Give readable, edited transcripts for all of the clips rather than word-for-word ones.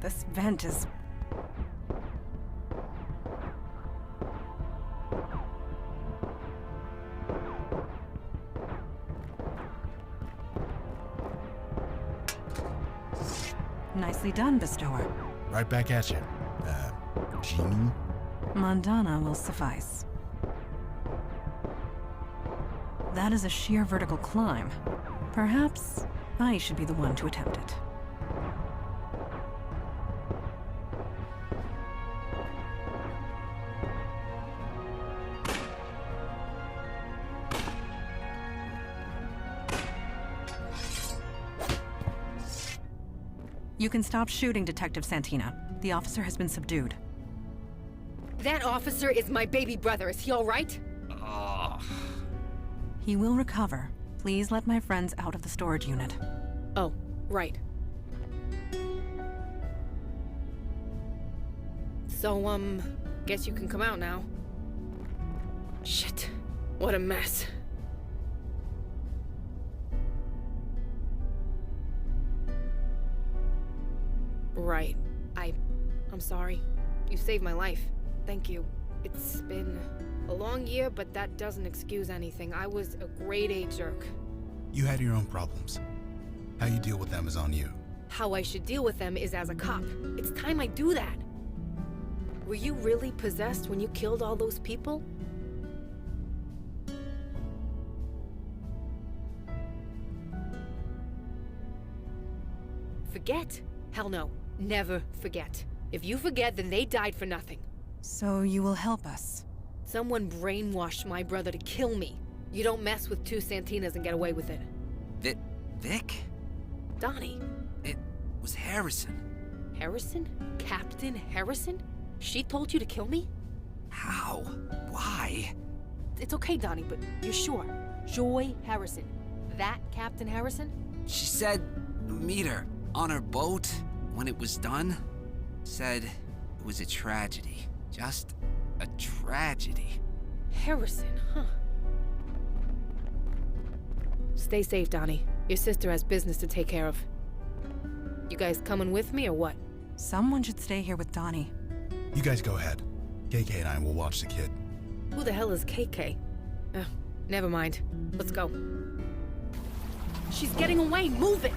This vent is... Nicely done, Bestower. Right back at you. Genie? Mondana will suffice. That is a sheer vertical climb. Perhaps I should be the one to attempt it. You can stop shooting, Detective Santina. The officer has been subdued. That officer is my baby brother. Is he all right? He will recover. Please let my friends out of the storage unit. Oh, right. So, guess you can come out now. Shit. What a mess. Right. I'm sorry. You saved my life. Thank you. It's been a long year, but that doesn't excuse anything. I was a grade A jerk. You had your own problems. How you deal with them is on you. How I should deal with them is as a cop. It's time I do that. Were you really possessed when you killed all those people? Forget? Hell no. Never forget. If you forget, then they died for nothing. So you will help us? Someone brainwashed my brother to kill me. You don't mess with two Santinas and get away with it. Vic? Donnie. It was Harrison. Harrison? Captain Harrison? She told you to kill me? How? Why? It's okay, Donnie, but you're sure? Joy Harrison. That Captain Harrison? She said meet her on her boat when it was done. Said it was a tragedy. Just a tragedy. Harrison, huh? Stay safe, Donnie. Your sister has business to take care of. You guys coming with me or what? Someone should stay here with Donnie. You guys go ahead. KK and I will watch the kid. Who the hell is KK? Never mind. Let's go. She's getting away! Move it!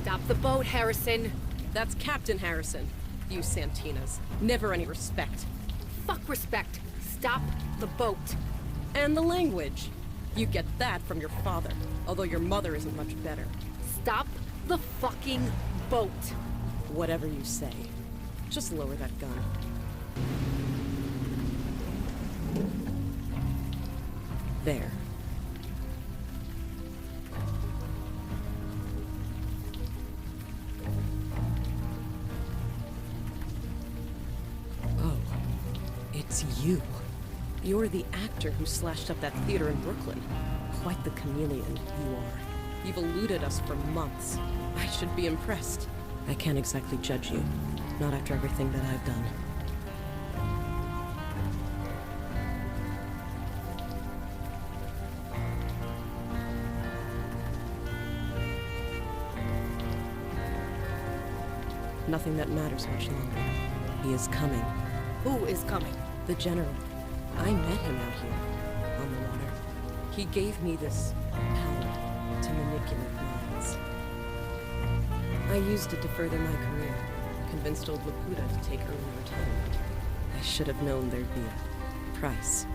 Stop the boat, Harrison! That's Captain Harrison. You Santinas. Never any respect. Fuck respect! Stop the boat! And the language. You get that from your father, although your mother isn't much better. Stop the fucking boat! Whatever you say. Just lower that gun. There. Oh, it's you. You're the actor who slashed up that theater in Brooklyn. Quite the chameleon you are. You've eluded us for months. I should be impressed. I can't exactly judge you. Not after everything that I've done. Nothing that matters much longer. He is coming. Who is coming? The General. I met him out here, on the water. He gave me this power to manipulate minds. I used it to further my career. Convinced old Laputa to take early retirement. I should have known there'd be a price.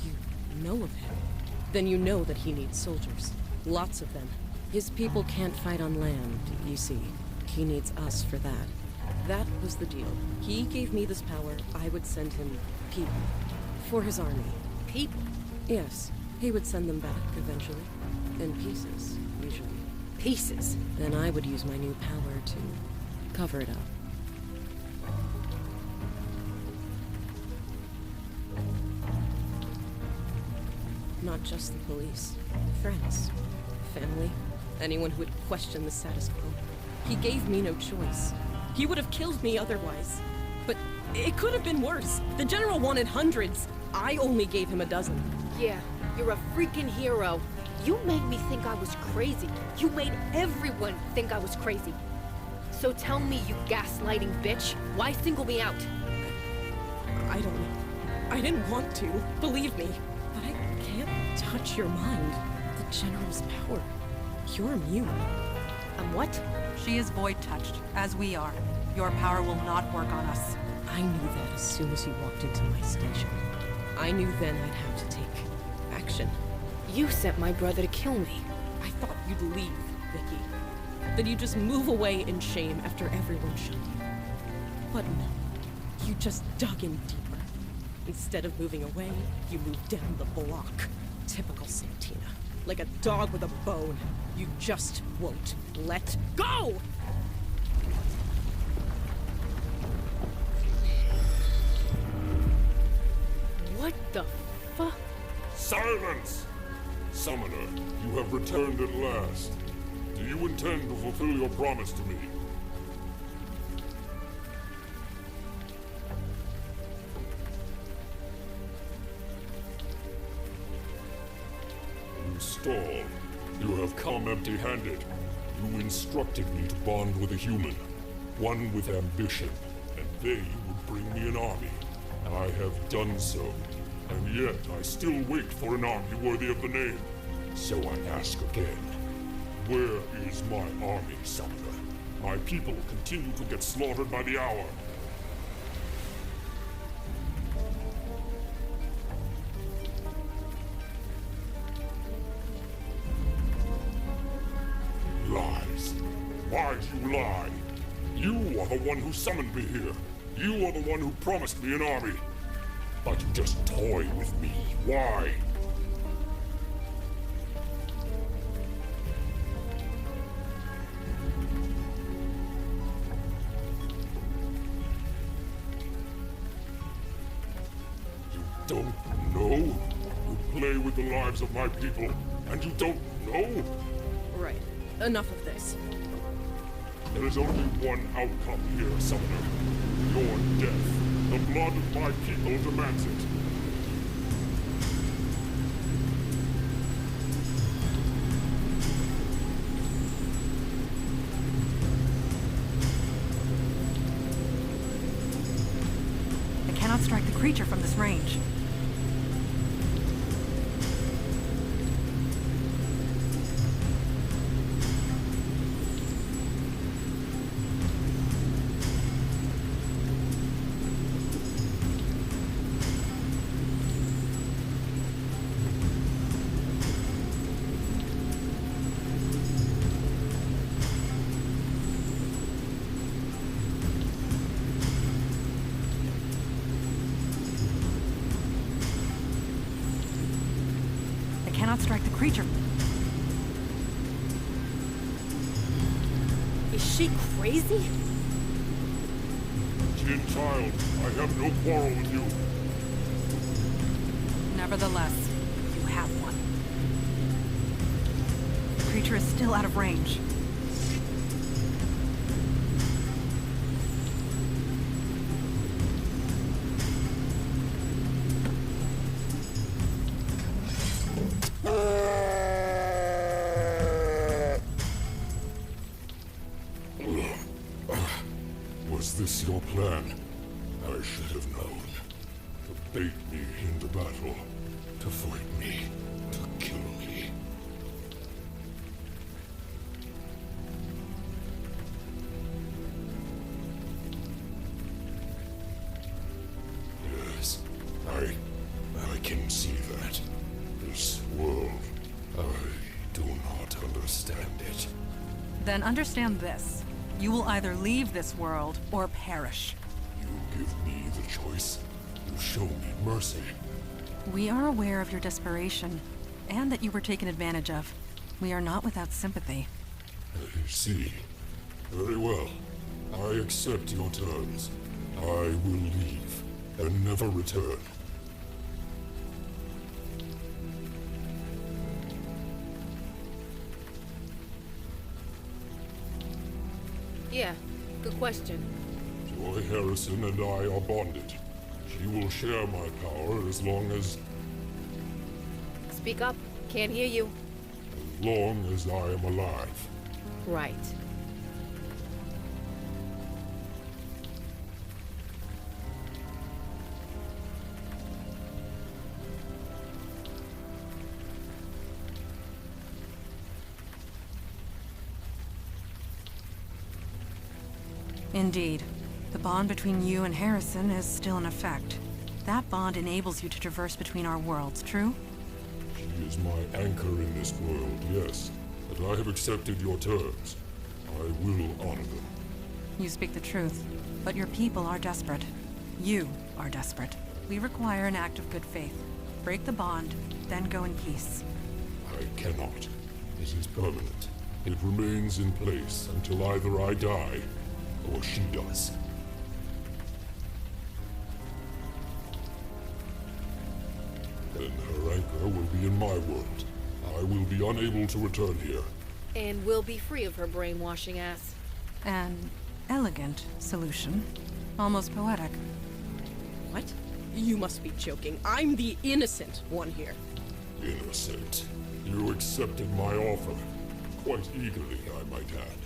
You know of him? Then you know that he needs soldiers. Lots of them. His people can't fight on land, you see. He needs us for that. That was the deal. He gave me this power. I would send him people. For his army. People? Yes. He would send them back, eventually. In pieces, usually. Pieces? Then I would use my new power to cover it up. Not just the police. Friends. Family. Anyone who would question the status quo. He gave me no choice. He would have killed me otherwise. But it could have been worse. The General wanted hundreds. I only gave him a dozen. Yeah, you're a freaking hero. You made me think I was crazy. You made everyone think I was crazy. So tell me, you gaslighting bitch, why single me out? I don't know. I didn't want to, believe me. But I can't touch your mind. The General's power. You're immune. I'm what? She is void-touched, as we are. Your power will not work on us. I knew that as soon as you walked into my station. I knew then I'd have to take action. You sent my brother to kill me. I thought you'd leave, Vicky. That you'd just move away in shame after everyone shot you. But no, you just dug in deeper. Instead of moving away, you moved down the block. Typical Santina. Like a dog with a bone. You just won't let go! What the fuck? Silence! Summoner, you have returned at last. Do you intend to fulfill your promise to me? Install. You have come empty-handed. You instructed me to bond with a human, one with ambition, and they would bring me an army. I have done so, and yet I still wait for an army worthy of the name. So I ask again, where is my army, Summoner? My people continue to get slaughtered by the hour. Lies. Why do you lie? You are the one who summoned me here. You are the one who promised me an army. But you just toy with me. Why? You don't know? You play with the lives of my people, and you don't know? Right. Enough of this. There is only one outcome here, Summoner. Your death. The blood of my people demands it. I cannot strike the creature from this range. Cannot strike the creature. Is she crazy? Jin child, I have no quarrel with you. Nevertheless, you have one. The creature is still out of range. Was this your plan? I should have known. To bait me into battle. To fight me. To kill me. Yes, I can see that. This world, I do not understand it. Then understand this. You will either leave this world or perish. You give me the choice. You show me mercy. We are aware of your desperation, and that you were taken advantage of. We are not without sympathy. I see. Very well. I accept your terms. I will leave, and never return. Yeah, good question. question. Joy Harrison and I are bonded. She will share my power as long as Speak up. Can't hear you. I am alive. Right. Indeed. The bond between you and Harrison is still in effect. That bond enables you to traverse between our worlds, true? She is my anchor in this world, yes. But I have accepted your terms. I will honor them. You speak the truth, but your people are desperate. You are desperate. We require an act of good faith. Break the bond, then go in peace. I cannot. It is permanent. It remains in place until either I die, or she does. Then her anchor will be in my world. I will be unable to return here. And we'll be free of her brainwashing ass. An elegant solution. Almost poetic. What? You must be joking. I'm the innocent one here. Innocent. You accepted my offer. Quite eagerly, I might add.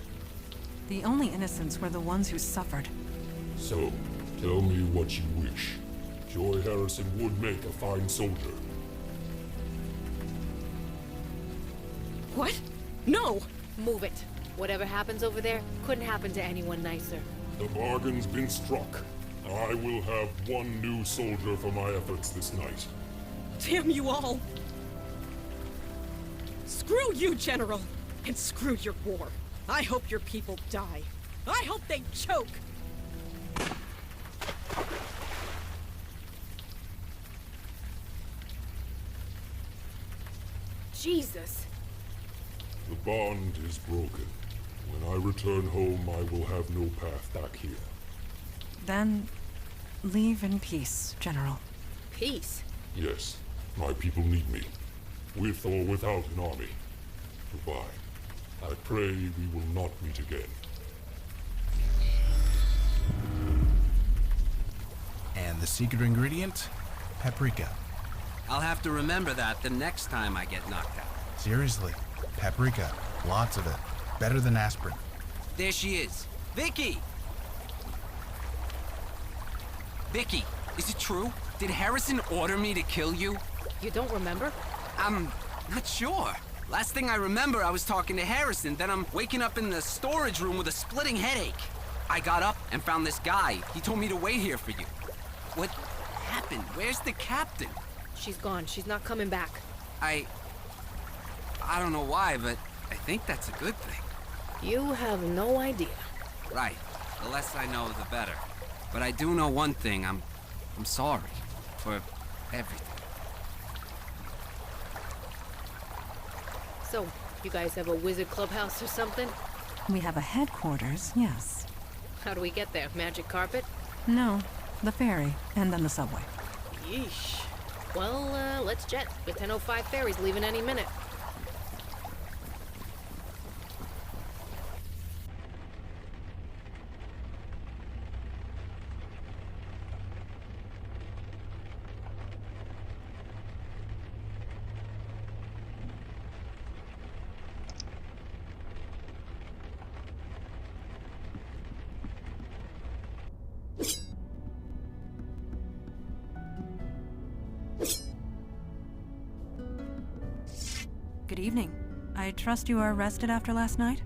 The only innocents were the ones who suffered. So, tell me what you wish. Joy Harrison would make a fine soldier. What? No! Move it. Whatever happens over there couldn't happen to anyone nicer. The bargain's been struck. I will have one new soldier for my efforts this night. Damn you all! Screw you, General! And screw your war. I hope your people die. I hope they choke! Jesus! The bond is broken. When I return home, I will have no path back here. Then, leave in peace, General. Peace. Yes, my people need me. With or without an army. Goodbye. I pray we will not meet again. And the secret ingredient? Paprika. I'll have to remember that the next time I get knocked out. Seriously, paprika. Lots of it. Better than aspirin. There she is. Vicky! Vicky, is it true? Did Harrison order me to kill you? You don't remember? I'm not sure. Last thing I remember, I was talking to Harrison, then I'm waking up in the storage room with a splitting headache. I got up and found this guy. He told me to wait here for you. What happened? Where's the captain? She's gone. She's not coming back. I don't know why, but I think that's a good thing. You have no idea. Right. The less I know, the better. But I do know one thing. I'm sorry for everything. So, you guys have a wizard clubhouse or something? We have a headquarters, yes. How do we get there? Magic carpet? No, the ferry, and then the subway. Yeesh. Well, let's jet. The 10:05 ferry's leaving any minute. Good evening. I trust you are rested after last night?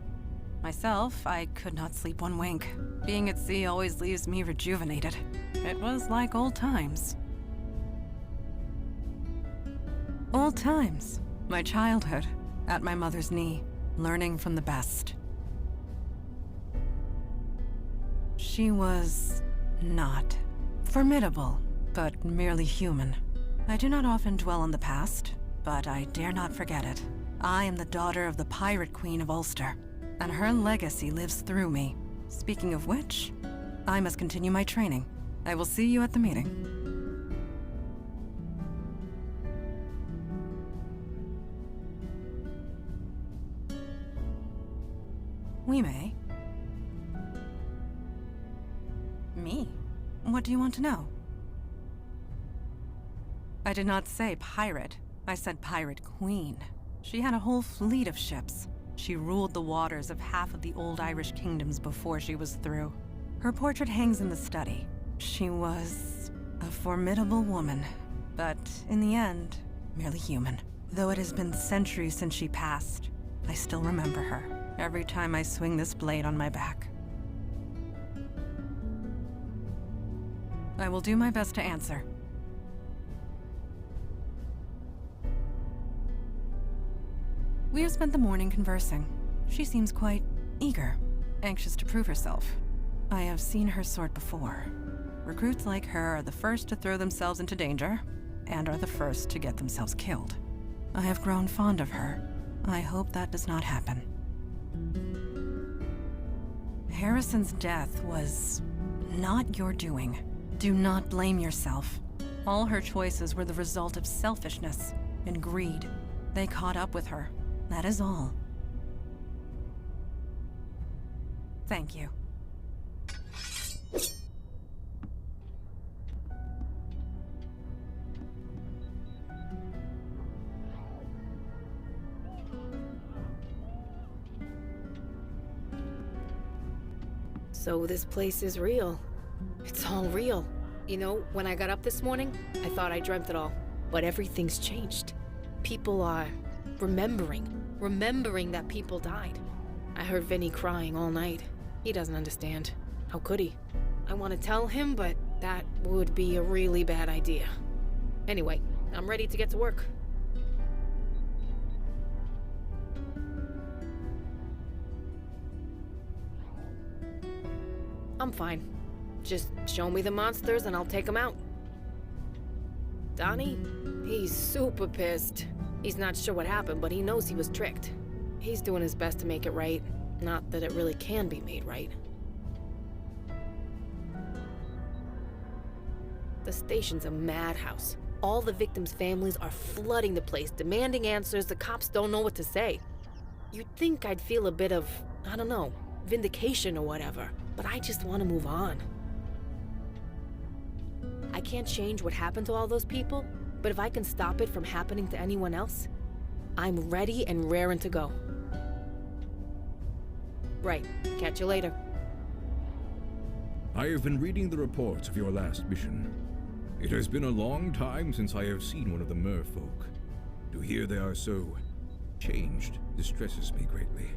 Myself, I could not sleep one wink. Being at sea always leaves me rejuvenated. It was like old times. Old times. My childhood. At my mother's knee. Learning from the best. She was not formidable, but merely human. I do not often dwell on the past, but I dare not forget it. I am the daughter of the Pirate Queen of Ulster, and her legacy lives through me. Speaking of which, I must continue my training. I will see you at the meeting. We may. What do you want to know? I did not say pirate. I said pirate queen. She had a whole fleet of ships. She ruled the waters of half of the old Irish kingdoms before she was through. Her portrait hangs in the study. She was a formidable woman, but in the end, merely human. Though it has been centuries since she passed, I still remember her every time I swing this blade on my back. I will do my best to answer. We have spent the morning conversing. She seems quite eager, anxious to prove herself. I have seen her sort before. Recruits like her are the first to throw themselves into danger, and are the first to get themselves killed. I have grown fond of her. I hope that does not happen. Harrison's death was not your doing. Do not blame yourself. All her choices were the result of selfishness and greed. They caught up with her. That is all. Thank you. So this place is real. It's all real. You know, when I got up this morning, I thought I dreamt it all. But everything's changed. People are remembering that people died. I heard Vinny crying all night. He doesn't understand. How could he? I want to tell him, but that would be a really bad idea. Anyway, I'm ready to get to work. I'm fine. Just show me the monsters and I'll take them out. Donnie? He's super pissed. He's not sure what happened, but he knows he was tricked. He's doing his best to make it right. Not that it really can be made right. The station's a madhouse. All the victims' families are flooding the place, demanding answers. The cops don't know what to say. You'd think I'd feel a bit of, I don't know, vindication or whatever, but I just want to move on. I can't change what happened to all those people, but if I can stop it from happening to anyone else, I'm ready and raring to go. Right. Catch you later. I have been reading the reports of your last mission. It has been a long time since I have seen one of the merfolk. To hear they are so changed distresses me greatly.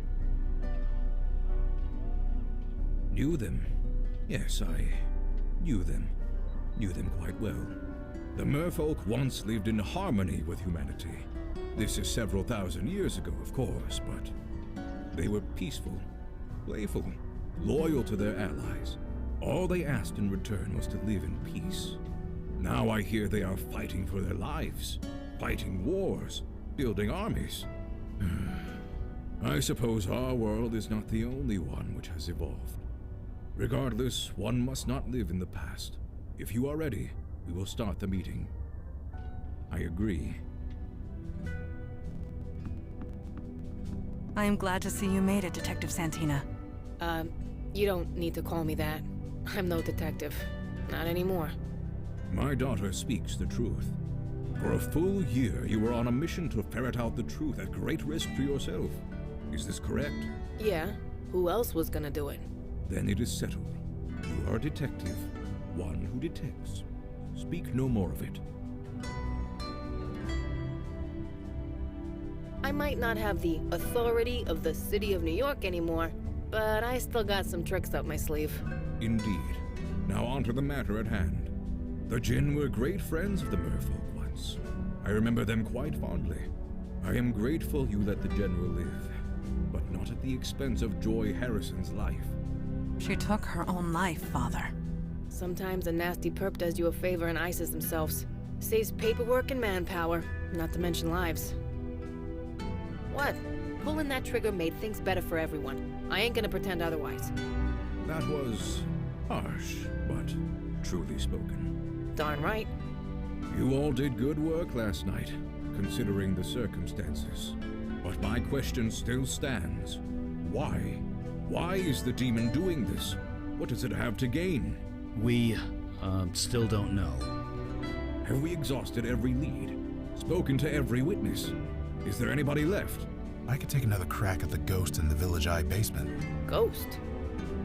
Knew them. Yes, I knew them. Knew them quite well. The merfolk once lived in harmony with humanity. This is several thousand years ago, of course, but they were peaceful, playful, loyal to their allies. All they asked in return was to live in peace. Now I hear they are fighting for their lives, fighting wars, building armies. I suppose our world is not the only one which has evolved. Regardless, one must not live in the past. If you are ready, we will start the meeting. I agree. I am glad to see you made it, Detective Santina. You don't need to call me that. I'm no detective. Not anymore. My daughter speaks the truth. For a full year, you were on a mission to ferret out the truth at great risk to yourself. Is this correct? Yeah. Who else was gonna do it? Then it is settled. You are a detective, one who detects. Speak no more of it. I might not have the authority of the city of New York anymore, but I still got some tricks up my sleeve. Indeed. Now on to the matter at hand. The Jinn were great friends of the merfolk once. I remember them quite fondly. I am grateful you let the General live, but not at the expense of Joy Harrison's life. She took her own life, Father. Sometimes a nasty perp does you a favor and ices themselves. Saves paperwork and manpower, not to mention lives. What? Pulling that trigger made things better for everyone. I ain't gonna pretend otherwise. That was harsh, but truly spoken. Darn right. You all did good work last night, considering the circumstances. But my question still stands. Why? Why is the demon doing this? What does it have to gain? We Still don't know. Have we exhausted every lead? Spoken to every witness? Is there anybody left? I could take another crack at the ghost in the Village Eye basement. Ghost?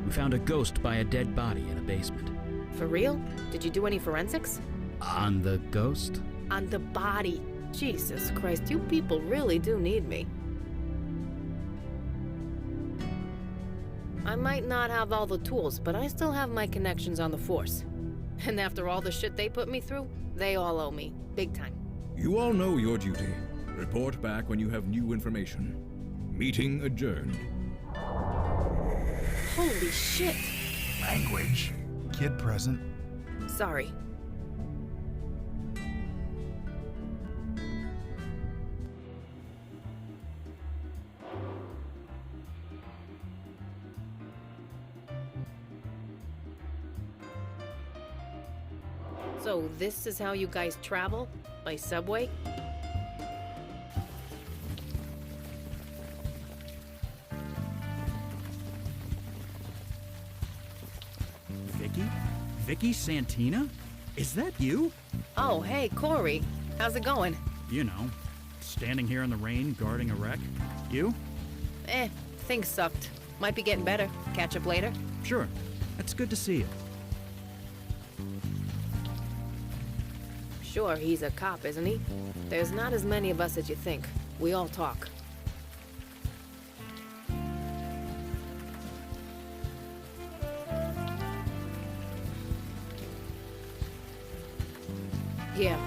We found a ghost by a dead body in a basement. For real? Did you do any forensics? On the ghost? On the body. Jesus Christ, you people really do need me. I might not have all the tools, but I still have my connections on the Force. And after all the shit they put me through, they all owe me. Big time. You all know your duty. Report back when you have new information. Meeting adjourned. Holy shit! Language. Kid present. Sorry. So this is how you guys travel? By subway? Vicky? Vicky Santina? Is that you? Oh, hey, Corey. How's it going? You know, standing here in the rain, guarding a wreck. You? Things sucked. Might be getting better. Catch up later? Sure. It's good to see you. Sure, he's a cop, isn't he? There's not as many of us as you think. We all talk. Yeah.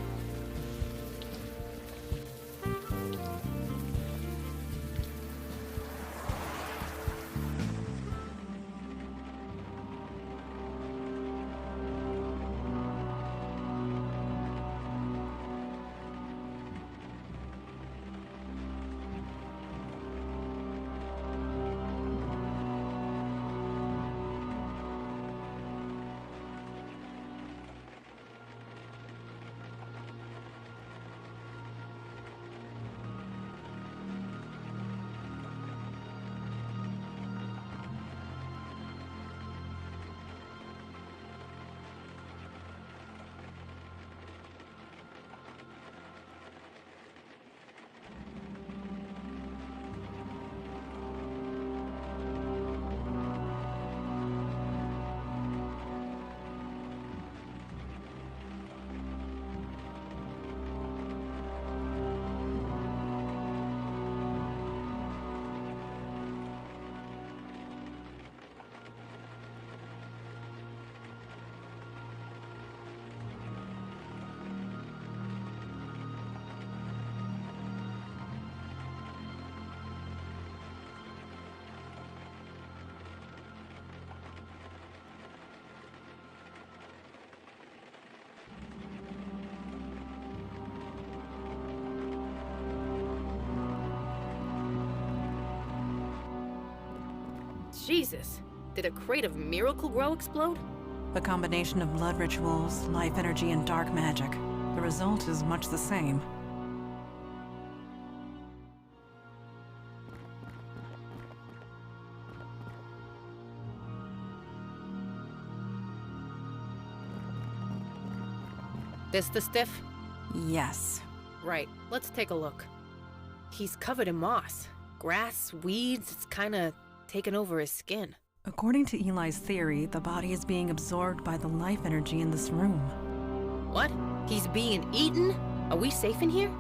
Jesus. Did a crate of Miracle Grow explode? A combination of blood rituals, life energy, and dark magic. The result is much the same. This the stiff? Yes. Right, let's take a look. He's covered in moss. Grass, weeds, it's kinda taken over his skin. According to Eli's theory, the body is being absorbed by the life energy in this room. What? He's being eaten? Are we safe in here?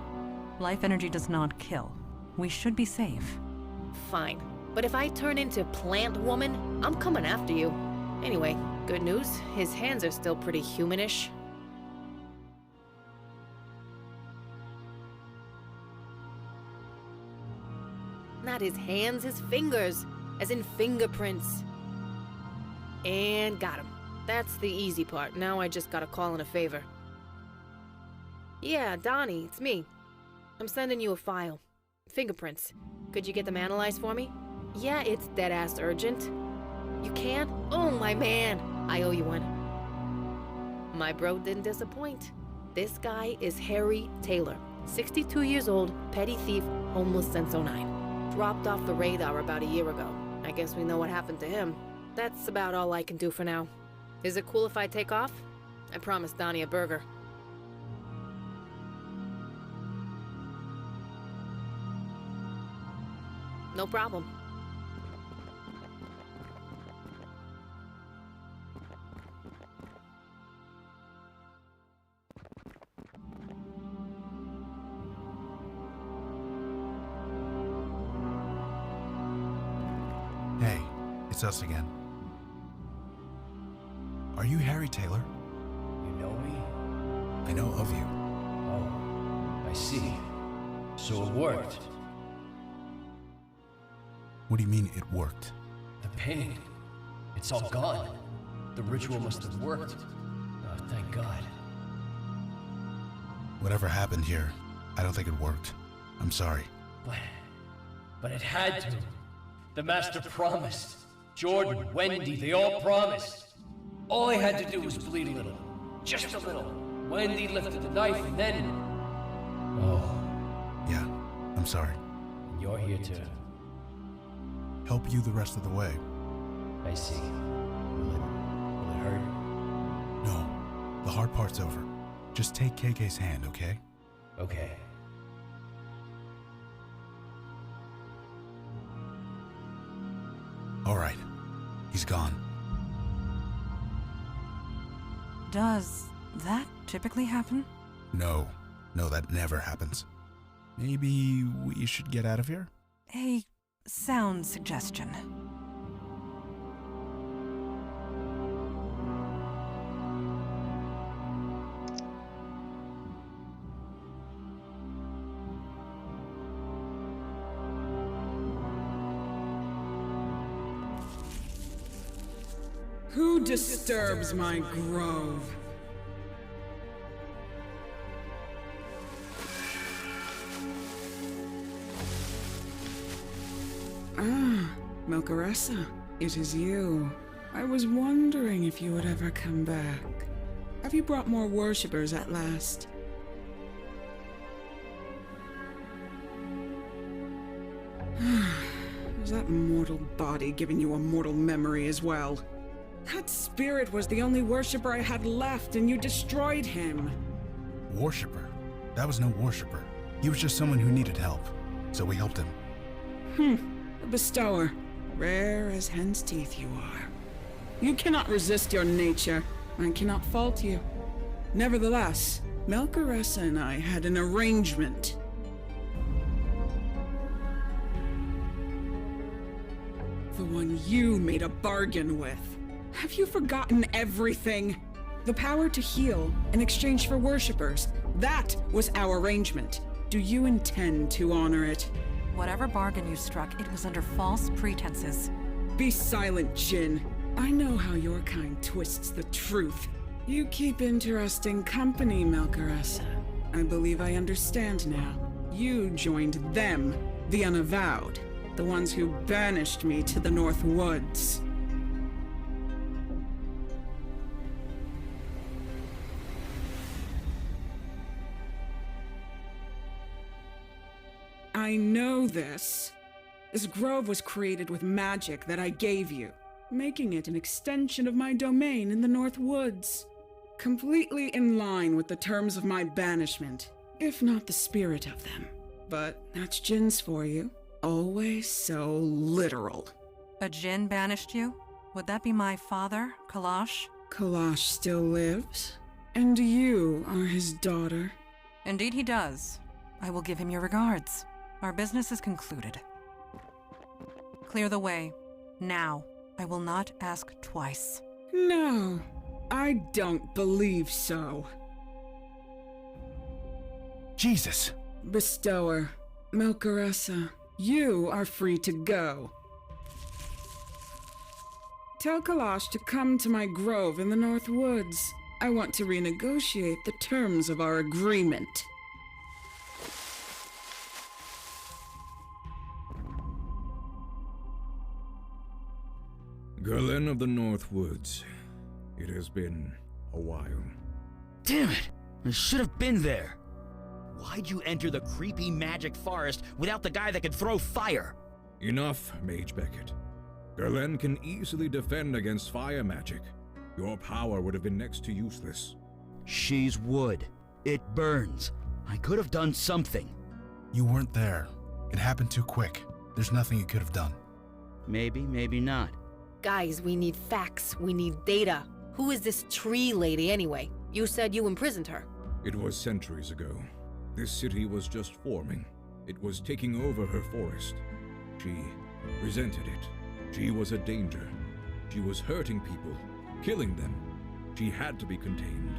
Life energy does not kill. We should be safe. Fine. But if I turn into Plant Woman, I'm coming after you. Anyway, good news, his hands are still pretty humanish. Not his hands, his fingers. As in fingerprints. And got him. That's the easy part. Now I just gotta call in a favor. Yeah, Donnie, it's me. I'm sending you a file. Fingerprints. Could you get them analyzed for me? Yeah, it's dead-ass urgent. You can? Oh, my man. I owe you one. My bro didn't disappoint. This guy is Harry Taylor. 62 years old, petty thief, homeless since '09. Dropped off the radar about a year ago. I guess we know what happened to him. That's about all I can do for now. Is it cool if I take off? I promised Donnie a burger. No problem. Hey, it's us again. Are you Harry Taylor? You know me? I know of you. Oh, I see. So it worked. What do you mean it worked? The painting. It's all gone. The ritual must have worked. Oh, thank God. Whatever happened here, I don't think it worked. I'm sorry. But it had to. The Master promised. Jordan, Wendy, they all promised. All I had to do was bleed a little. Just a little. Wendy lifted the knife and then... Oh, Yeah, I'm sorry. you're here to... Help you the rest of the way. I see. Will it hurt? No, the hard part's over. Just take KK's hand, okay? Okay. All right. He's gone. Does that typically happen? No, that never happens. Maybe we should get out of here? A sound suggestion. Who disturbs my grove? Ah, Melcaressa, it is you. I was wondering if you would ever come back. Have you brought more worshippers at last? Was that mortal body giving you a mortal memory as well? That spirit was the only worshipper I had left, and you destroyed him. Worshipper? That was no worshipper. He was just someone who needed help. So we helped him. A bestower. Rare as hen's teeth you are. You cannot resist your nature. I cannot fault you. Nevertheless, Melcaressa and I had an arrangement. The one you made a bargain with. Have you forgotten everything? The power to heal in exchange for worshippers. That was our arrangement. Do you intend to honor it? Whatever bargain you struck, it was under false pretenses. Be silent, Jin. I know how your kind twists the truth. You keep interesting company, Melcaressa. I believe I understand now. You joined them, the Unavowed, the ones who banished me to the North Woods. I know this. This grove was created with magic that I gave you, making it an extension of my domain in the North Woods. Completely in line with the terms of my banishment, if not the spirit of them. But that's Jin's for you. Always so literal. A djinn banished you? Would that be my father, Kalash? Kalash still lives, and you are his daughter. Indeed he does. I will give him your regards. Our business is concluded. Clear the way. Now. I will not ask twice. No, I don't believe so. Jesus! Bestower, Melcaressa, you are free to go. Tell Kalash to come to my grove in the North Woods. I want to renegotiate the terms of our agreement. Gerlen of the North Woods. It has been a while. Damn it! I should have been there! Why'd you enter the creepy magic forest without the guy that could throw fire? Enough, Mage Beckett. Gerlen can easily defend against fire magic. Your power would have been next to useless. She's wood. It burns. I could have done something. You weren't there. It happened too quick. There's nothing you could have done. Maybe, maybe not. Guys, we need facts. We need data. Who is this tree lady anyway? You said you imprisoned her. It was centuries ago. This city was just forming. It was taking over her forest. She resented it. She was a danger. She was hurting people, killing them. She had to be contained.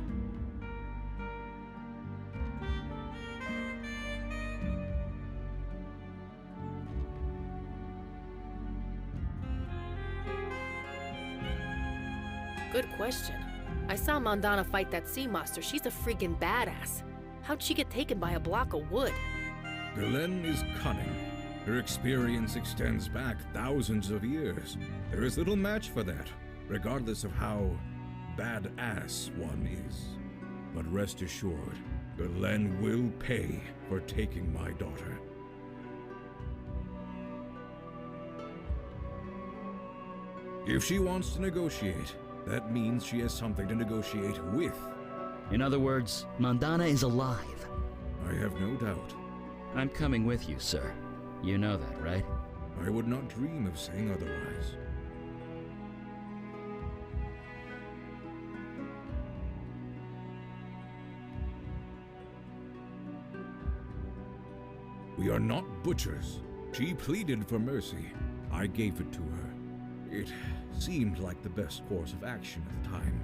Good question. I saw Mandana fight that sea monster. She's a freaking badass. How'd she get taken by a block of wood? Galen is cunning. Her experience extends back thousands of years. There is little match for that, regardless of how badass one is. But rest assured, Galen will pay for taking my daughter. If she wants to negotiate, that means she has something to negotiate with. In other words, Mandana is alive. I have no doubt. I'm coming with you, sir. You know that, right? I would not dream of saying otherwise. We are not butchers. She pleaded for mercy. I gave it to her. It seemed like the best course of action at the time.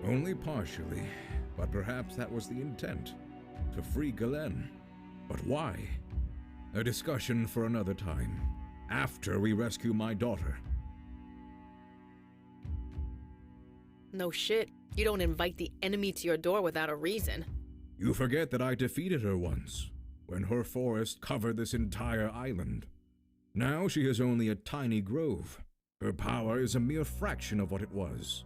Only partially, but perhaps that was the intent. To free Galen. But why? A discussion for another time. After we rescue my daughter. No shit. You don't invite the enemy to your door without a reason. You forget that I defeated her once, when her forest covered this entire island. Now she is only a tiny grove. Her power is a mere fraction of what it was.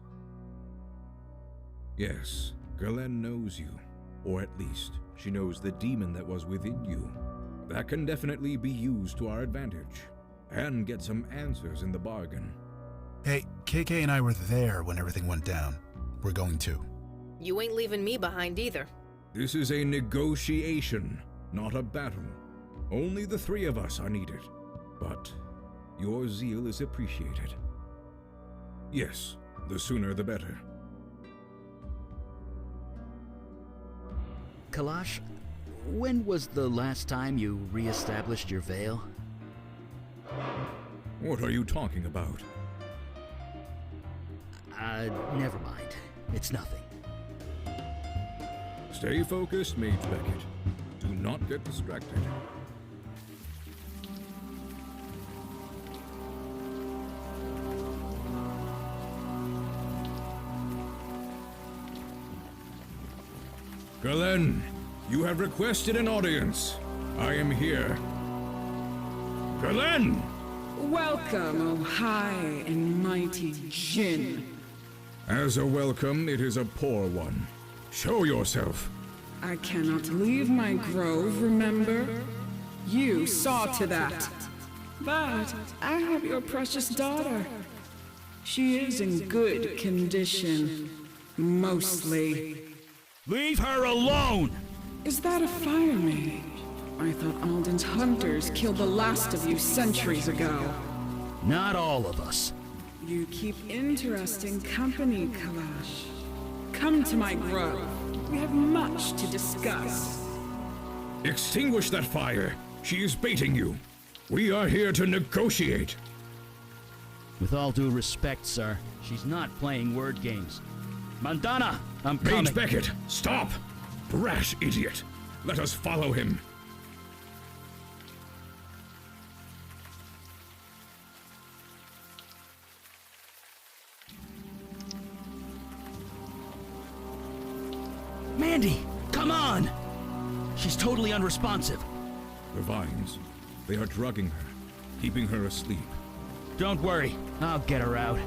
Yes, Galen knows you. Or at least, she knows the demon that was within you. That can definitely be used to our advantage. And get some answers in the bargain. Hey, KK and I were there when everything went down. We're going too. You ain't leaving me behind either. This is a negotiation, not a battle. Only the three of us are needed. But your zeal is appreciated. Yes, the sooner the better. Kalash, when was the last time you re-established your veil? What are you talking about? Never mind. It's nothing. Stay focused, Mage Beckett. Do not get distracted. Galen, you have requested an audience. I am here. Galen! Welcome, O high and mighty Jinn. As a welcome, it is a poor one. Show yourself. I cannot leave my grove, remember? You saw to that. But I have your precious daughter. She is in good condition. Mostly. Leave her alone! Is that a fire mage? I thought Alden's hunters killed the last of you centuries ago. Not all of us. You keep interesting company, Kalash. Come to my grove. We have much to discuss. Extinguish that fire. She is baiting you. We are here to negotiate. With all due respect, sir, she's not playing word games. Mandana, I'm coming. Mage Beckett, stop! Brash idiot. Let us follow him. Mandy, come on! She's totally unresponsive. The vines. They are drugging her, keeping her asleep. Don't worry, I'll get her out.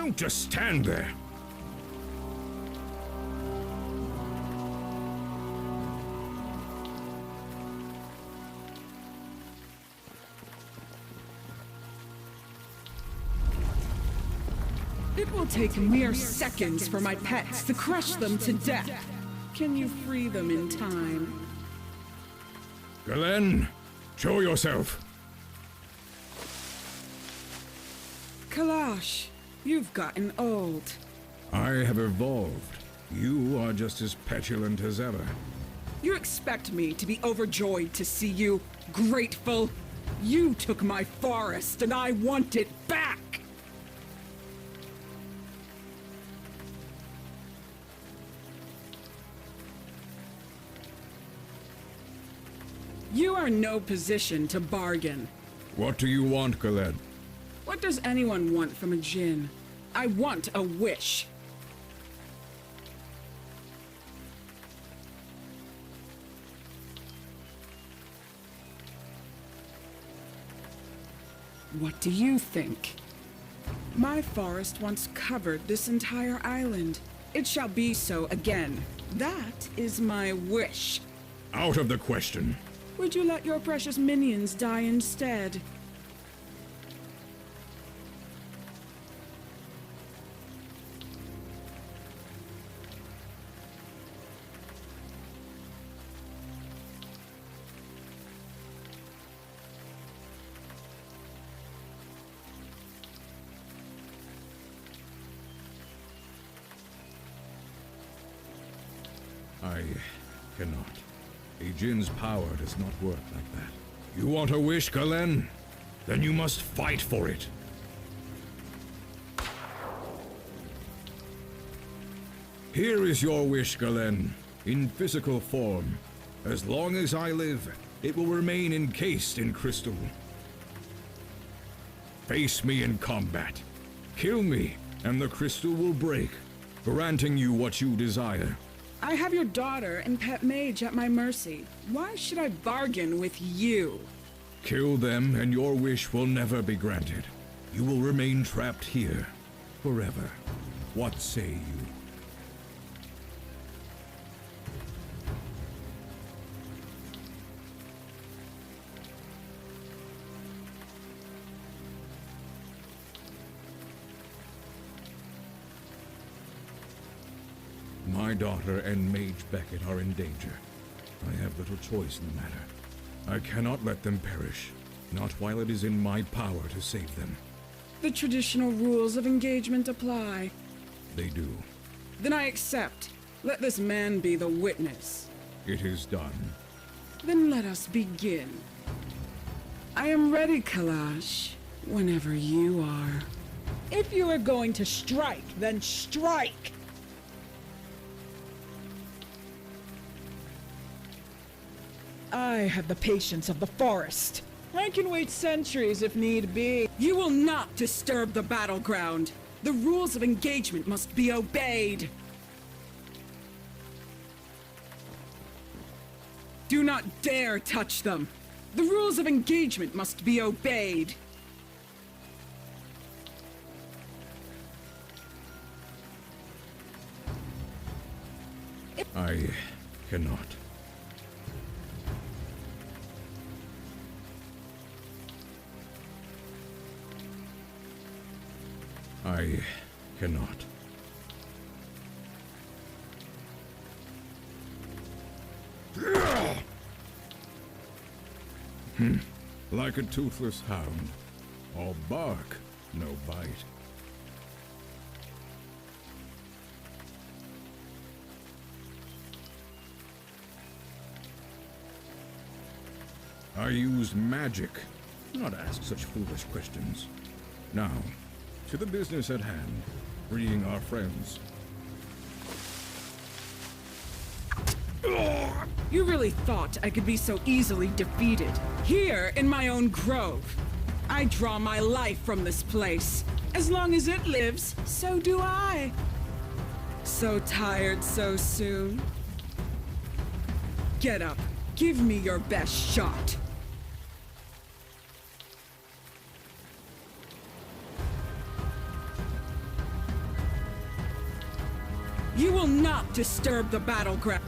Don't just stand there. It will take mere seconds for my pets to crush them to death. Can you free them in time? Galen, show yourself. Kalash, you've gotten old. I have evolved. You are just as petulant as ever. You expect me to be overjoyed to see you, grateful? You took my forest and I want it back! You are in no position to bargain. What do you want, Galen? What does anyone want from a djinn? I want a wish. What do you think? My forest once covered this entire island. It shall be so again. That is my wish. Out of the question. Would you let your precious minions die instead? I cannot. A djinn's power does not work like that. You want a wish, Galen? Then you must fight for it. Here is your wish, Galen, in physical form. As long as I live, it will remain encased in crystal. Face me in combat. Kill me, and the crystal will break, granting you what you desire. I have your daughter and pet mage at my mercy. Why should I bargain with you? Kill them, and your wish will never be granted. You will remain trapped here, forever. What say you? My daughter and Mage Beckett are in danger. I have little choice in the matter. I cannot let them perish, not while it is in my power to save them. The traditional rules of engagement apply. They do. Then I accept. Let this man be the witness. It is done. Then let us begin. I am ready, Kalash, whenever you are. If you are going to strike, then strike! I have the patience of the forest. I can wait centuries if need be. You will not disturb the battleground. The rules of engagement must be obeyed. Do not dare touch them. The rules of engagement must be obeyed. I cannot. I cannot. Like a toothless hound. All bark, no bite. I used magic, not ask such foolish questions. Now, to the business at hand, freeing our friends. You really thought I could be so easily defeated? Here, in my own grove. I draw my life from this place. As long as it lives, so do I. So tired so soon? Get up. Give me your best shot. You will not disturb the battleground.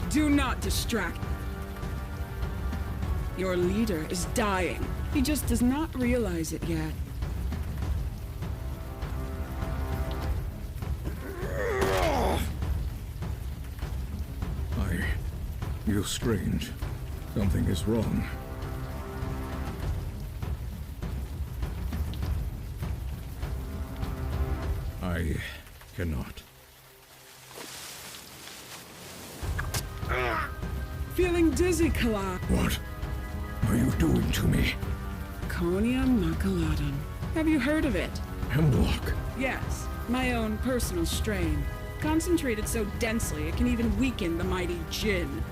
Do not distract. Your leader is dying. He just does not realize it yet. I feel strange. Something is wrong. I cannot. Feeling dizzy, Kala. What are you doing to me? Conium maculatum. Have you heard of it? Hemlock. Yes, my own personal strain. Concentrated so densely it can even weaken the mighty Jinn.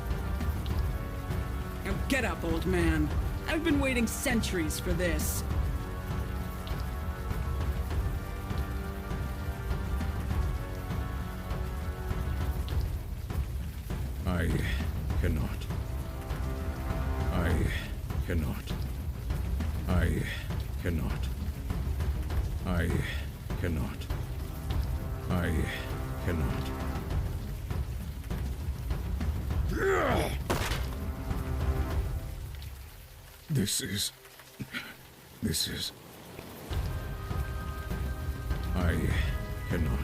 Now get up, old man. I've been waiting centuries for this. I cannot. I cannot. I cannot. I cannot. I cannot. This is... I cannot.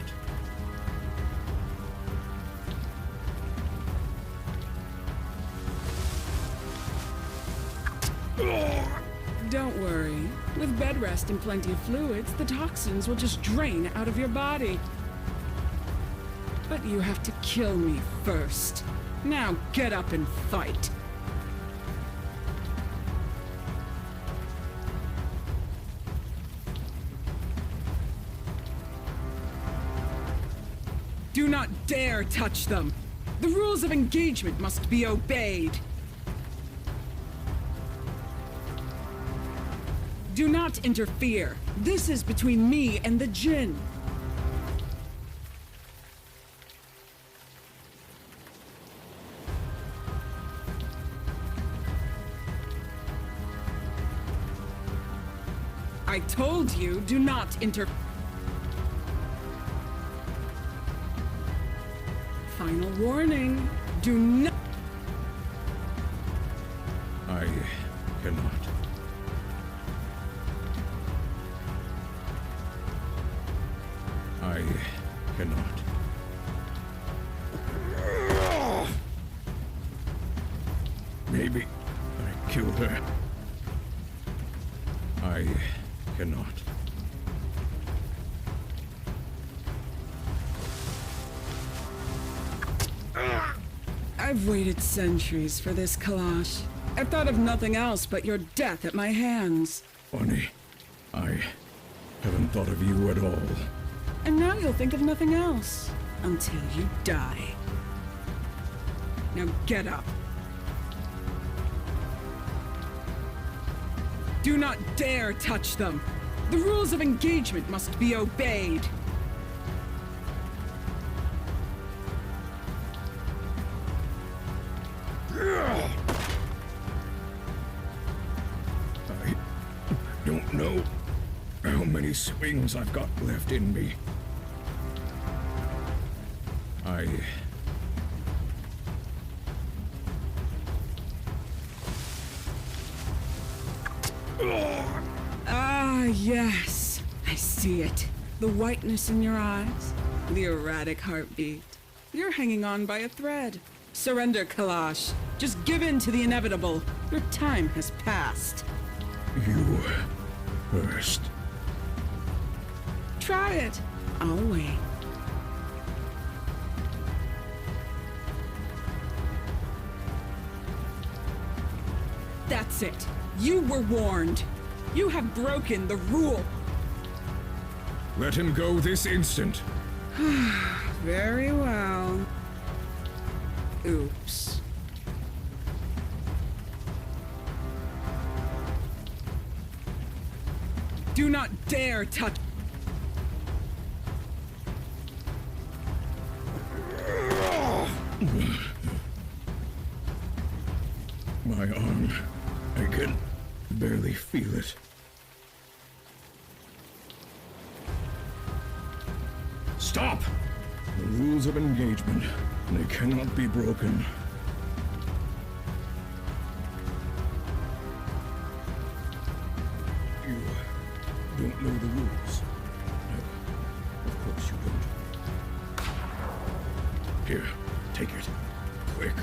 Don't worry. With bed rest and plenty of fluids, the toxins will just drain out of your body. But you have to kill me first. Now get up and fight. Do not dare touch them. The rules of engagement must be obeyed. Do not interfere. This is between me and the Jinn. I told you, do not interfere. Final warning. Do not... I cannot. I cannot. Maybe I killed her. I cannot. I've waited centuries for this, Kalash. I've thought of nothing else but your death at my hands. Funny. I haven't thought of you at all. And now you'll think of nothing else. Until you die. Now get up. Do not dare touch them. The rules of engagement must be obeyed. I don't know how many swings I've got left in me. Ah, yes. I see it. The whiteness in your eyes. The erratic heartbeat. You're hanging on by a thread. Surrender, Kalash. Just give in to the inevitable. Your time has passed. You first. Try it. I'll wait. That's it. You were warned. You have broken the rule. Let him go this instant. Very well. Oops. Do not dare touch... My arm. I can barely feel it. Stop! The rules of engagement. They cannot be broken. You don't know the rules. No, of course you don't. Here, take it. Quick.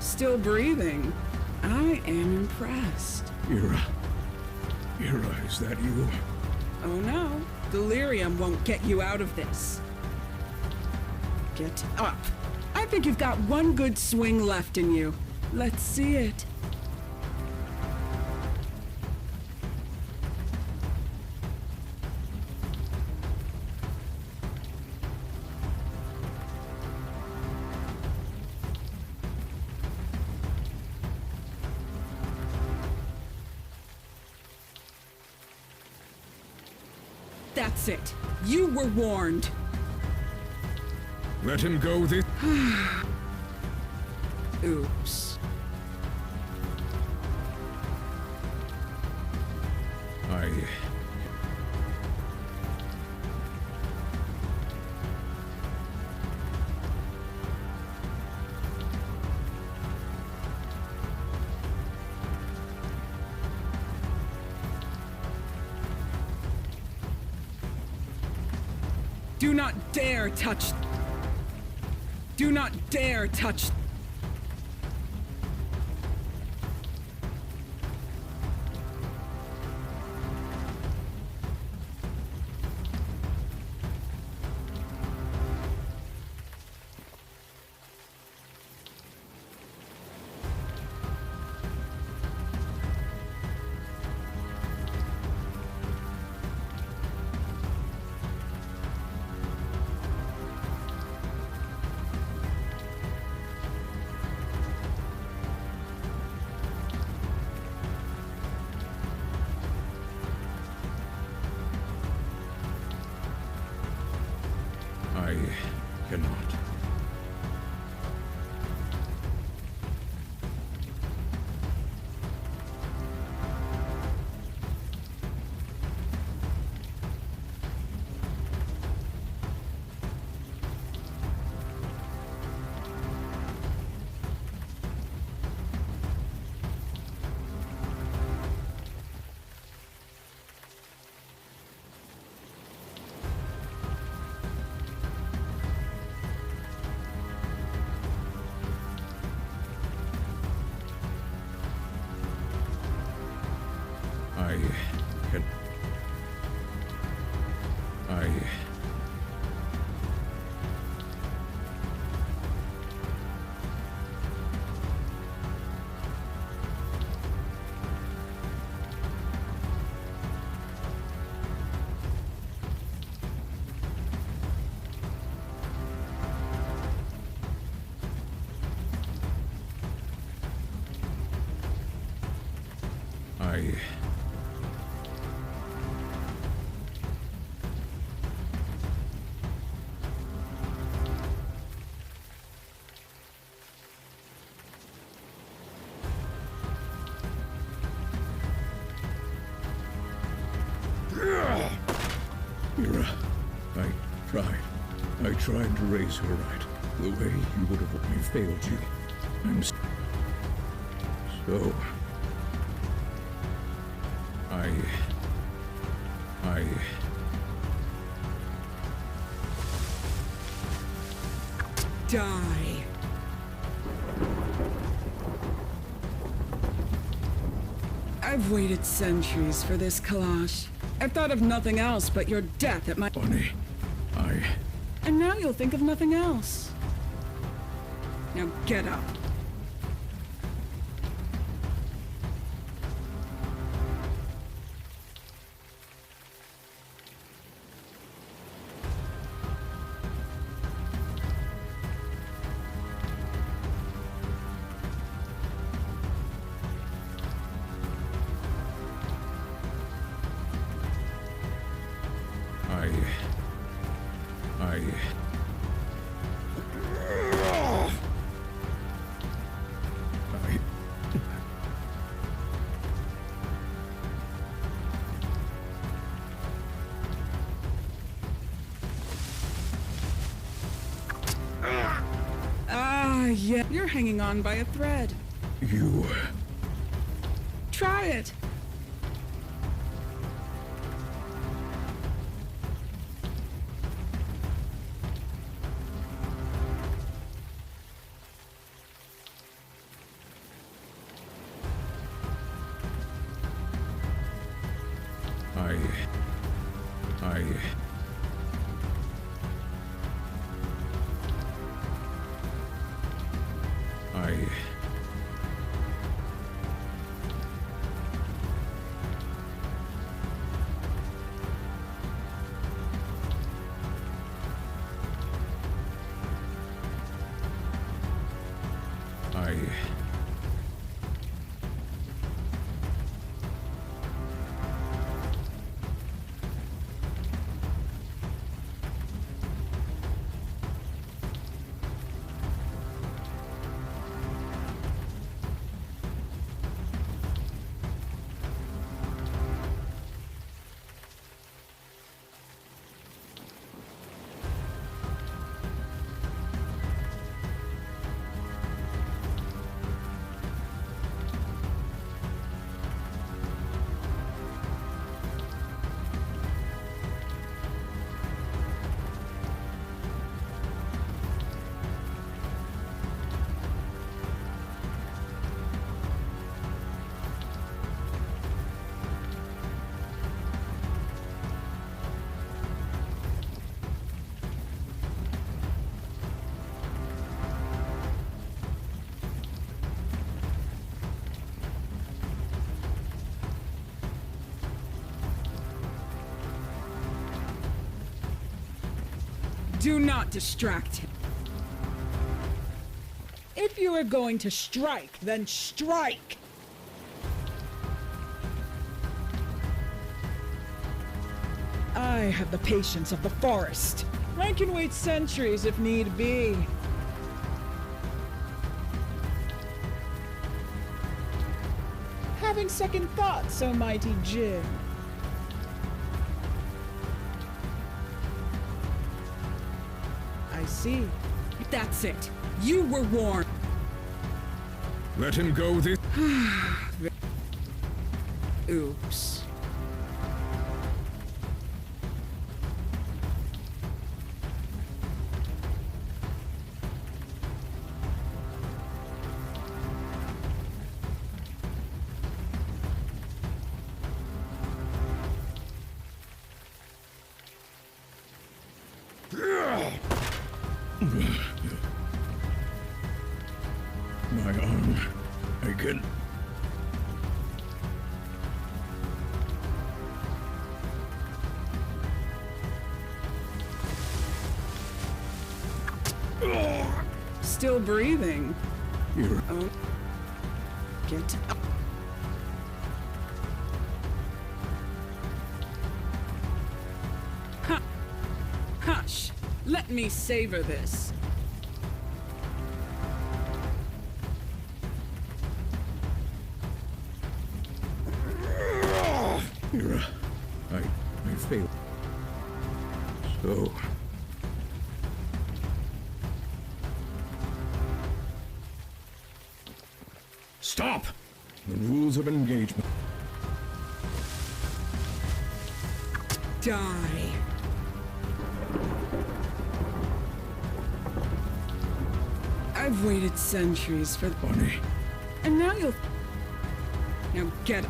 Still breathing. I am impressed. Ira, is that you? Oh no, delirium won't get you out of this. Get up. I think you've got one good swing left in you. Let's see it. That's it. You were warned. Let him go this... Oops. Do not dare touch... Do not dare touch... Mira, I tried to raise her right, the way you would have only failed you. So... Die. I've waited centuries for this, Kalash. I've thought of nothing else but your death at my... Bonnie, And now you'll think of nothing else. Now get up. Yeah, you're hanging on by a thread. You... Try it. Do not distract him. If you are going to strike, then strike! I have the patience of the forest. I can wait centuries if need be. Having second thoughts, O mighty Jin. I see. That's it. You were warned. Let him go this... Oops. My arm. I can... Still breathing. You're... Oh. Get up. Let me savor this. Mira, I failed. So... Stop! The rules of engagement. Die. I've waited centuries for... Bonnie. And now you'll... Now get...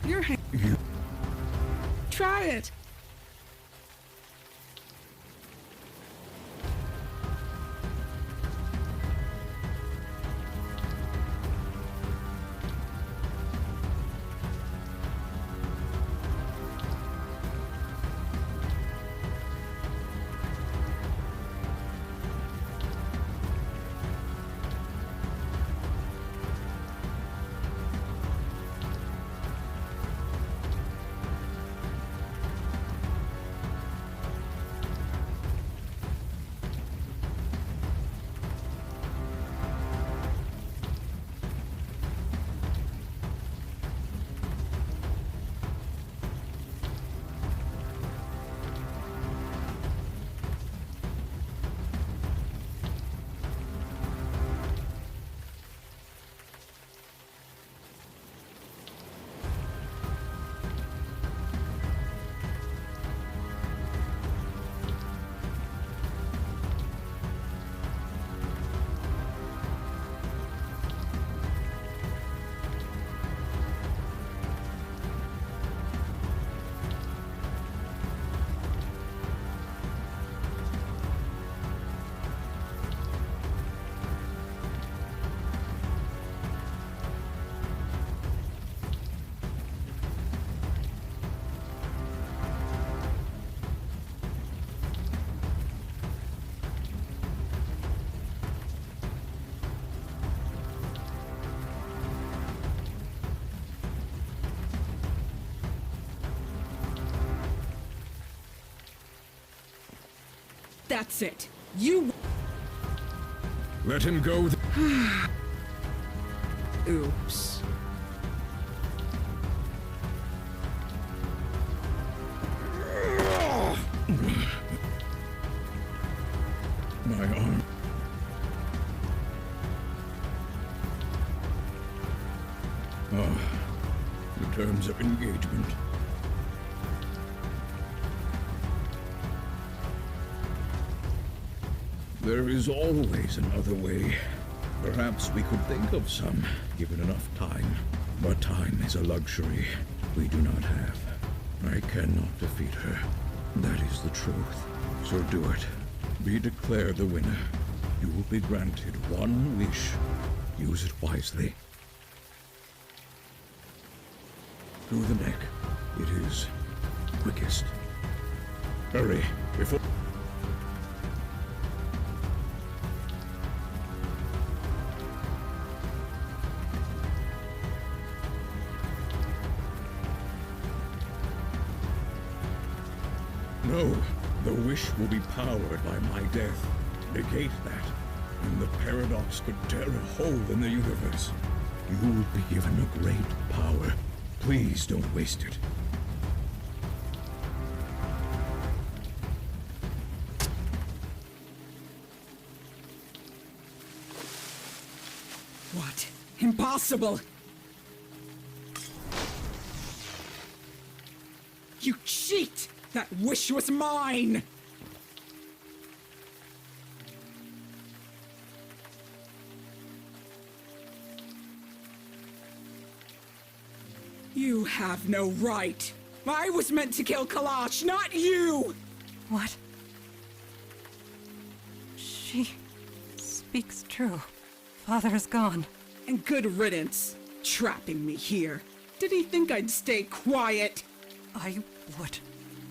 You're... Try it. That's it. You... Let him go. Oops. My arm. The terms of engagement. There is always another way. Perhaps we could think of some, given enough time. But time is a luxury we do not have. I cannot defeat her. That is the truth. So do it. Be declared the winner. You will be granted one wish. Use it wisely. Through the neck. It is quickest. Hurry, before... No, the wish will be powered by my death. Negate that, and the paradox could tear a hole in the universe. You will be given a great power. Please don't waste it. What? Impossible! You cheat! That wish was mine! You have no right! I was meant to kill Kalash, not you! What? She speaks true. Father is gone. And good riddance, trapping me here. Did he think I'd stay quiet? I would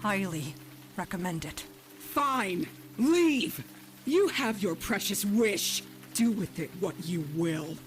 highly recommend it. Fine, leave. You have your precious wish. Do with it what you will.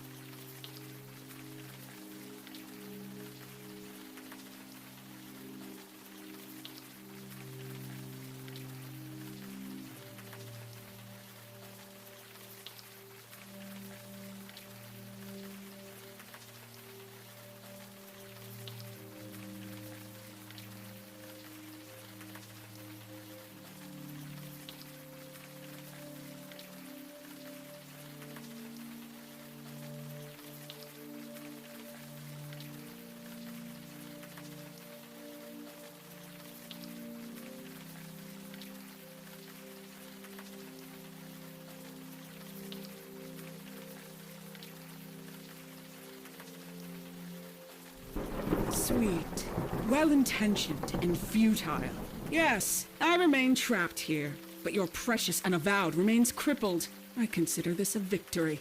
Sweet, well-intentioned, and futile. Yes, I remain trapped here, but your precious Unavowed remains crippled. I consider this a victory.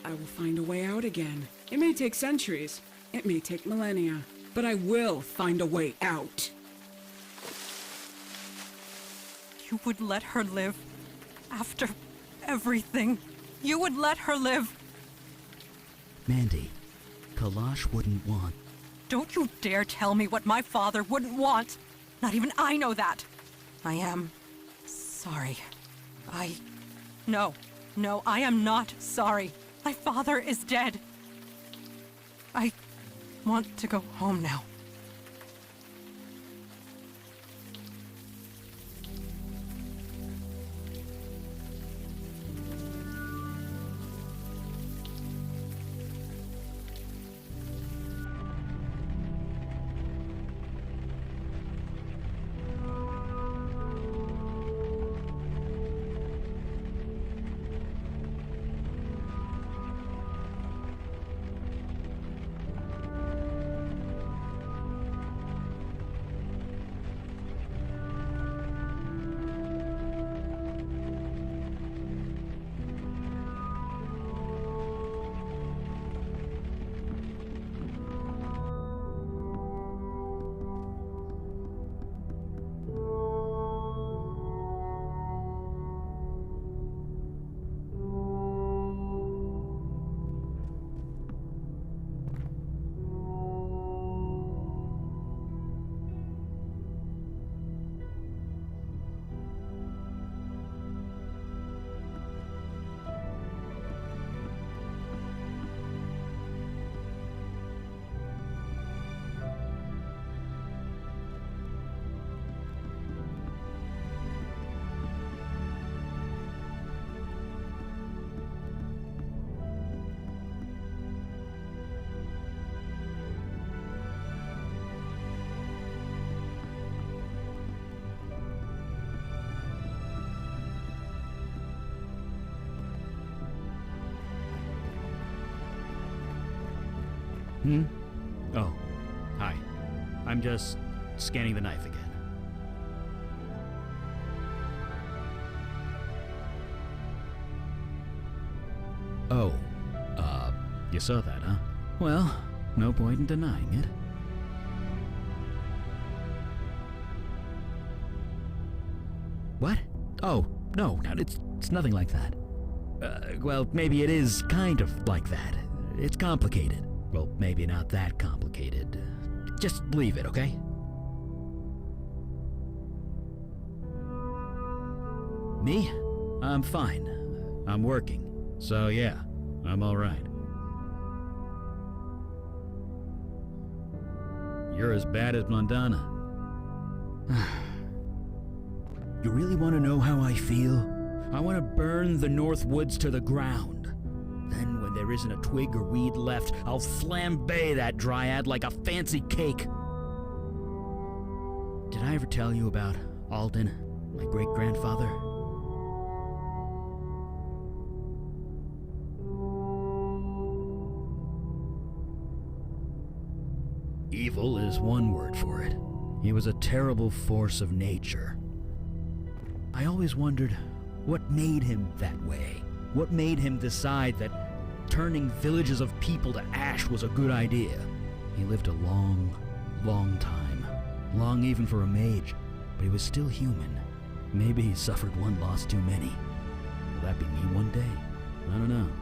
I will find a way out again. It may take centuries, it may take millennia, but I will find a way out. You would let her live after everything. You would let her live. Mandy, Kalash wouldn't want. Don't you dare tell me what my father wouldn't want. Not even I know that. I am sorry. No, I am not sorry. My father is dead. I want to go home now. Oh, hi. I'm just scanning the knife again. Oh, you saw that, huh? Well, no point in denying it. What? Oh, no, it's nothing like that. Well, maybe it is kind of like that. It's complicated. Well, maybe not that complicated. Just leave it, okay? Me? I'm fine. I'm working. So yeah, I'm alright. You're as bad as Blondana. You really want to know how I feel? I want to burn the North Woods to the ground. Then when there isn't a twig or weed left, I'll flambe that dryad like a fancy cake. Did I ever tell you about Alden, my great-grandfather? Evil is one word for it. He was a terrible force of nature. I always wondered What made him that way? What made him decide that turning villages of people to ash was a good idea? He lived a long, long time. Long even for a mage, but he was still human. Maybe he suffered one loss too many. Will that be me one day? I don't know.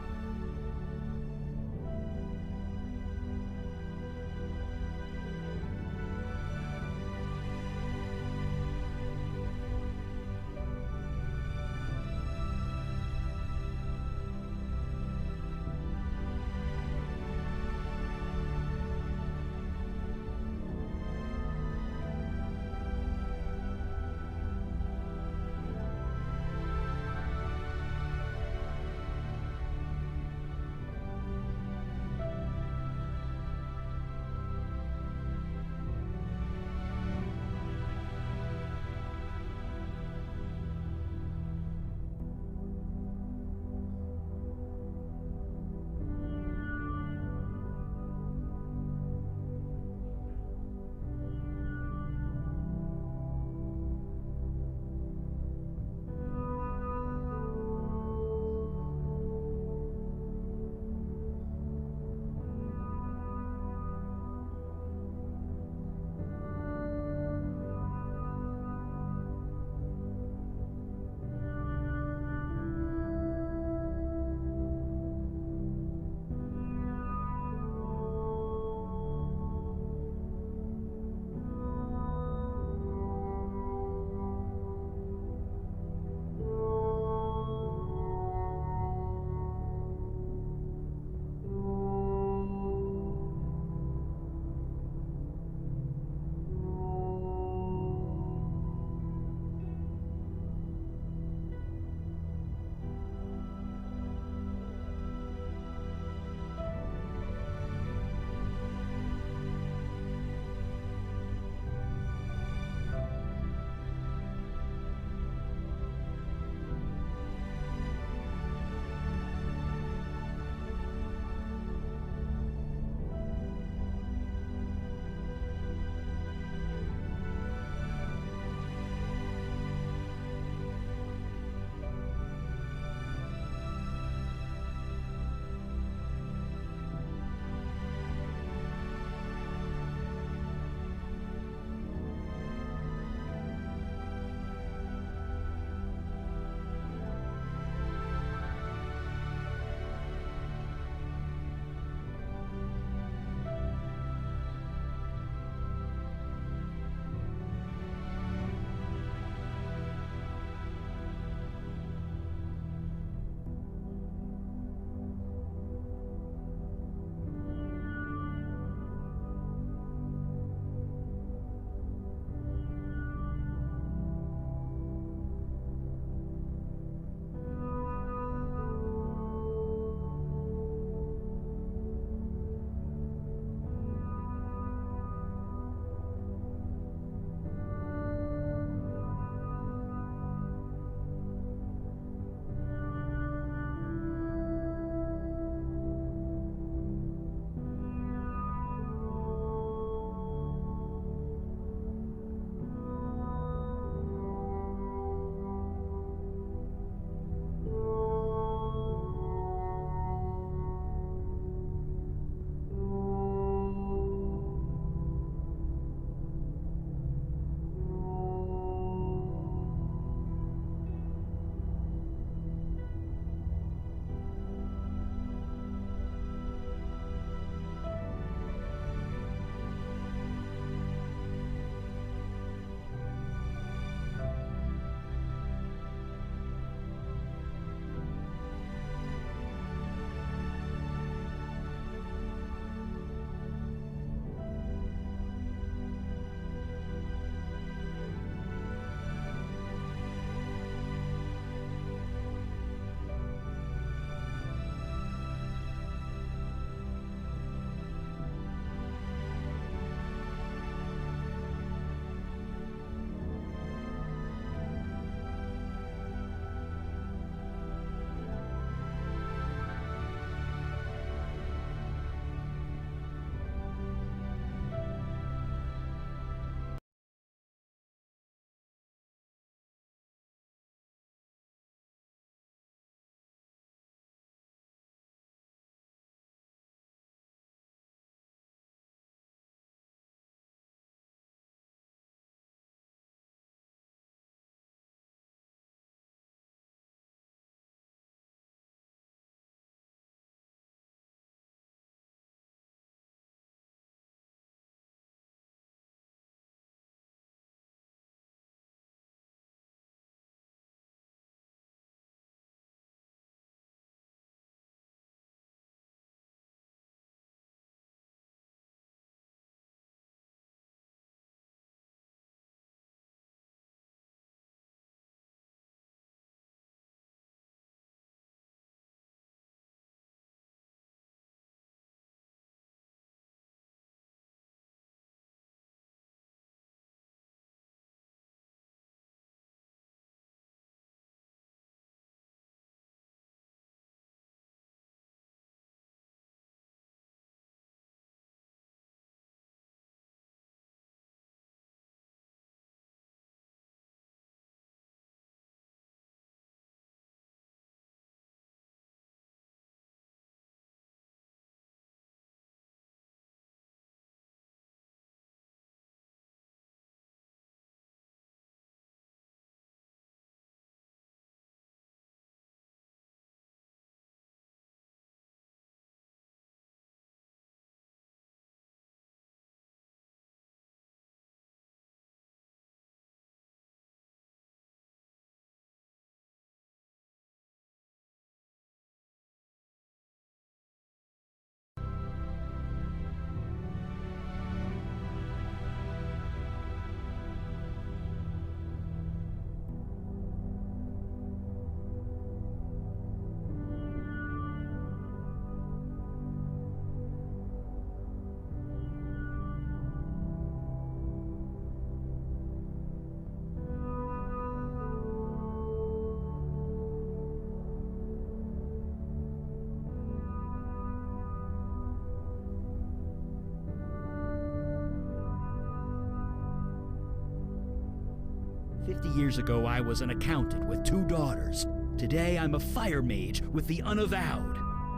50 years ago, I was an accountant with 2 daughters. Today, I'm a fire mage with the Unavowed.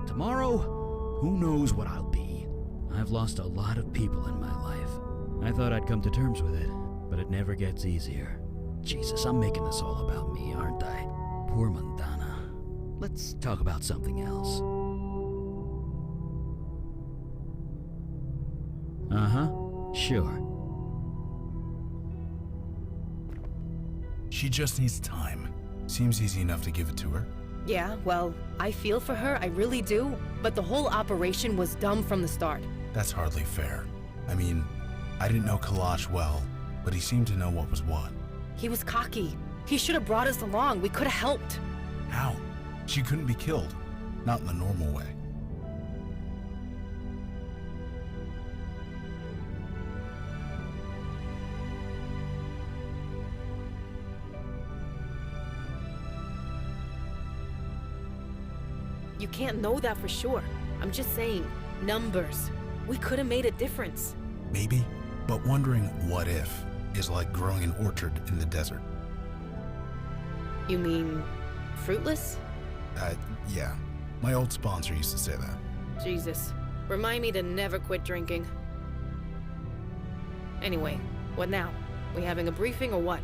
Tomorrow, who knows what I'll be. I've lost a lot of people in my life. I thought I'd come to terms with it, but it never gets easier. Jesus, I'm making this all about me, aren't I? Poor Montana. Let's talk about something else. Uh-huh, sure. She just needs time. Seems easy enough to give it to her. Yeah, well, I feel for her, I really do. But the whole operation was dumb from the start. That's hardly fair. I mean, I didn't know Kalash well, but he seemed to know what was what. He was cocky. He should have brought us along. We could have helped. How? She couldn't be killed. Not in the normal way. You can't know that for sure. I'm just saying, numbers. We could have made a difference. Maybe, but wondering what if is like growing an orchard in the desert. You mean fruitless? Yeah. My old sponsor used to say that. Jesus. Remind me to never quit drinking. Anyway, what now? We having a briefing or what?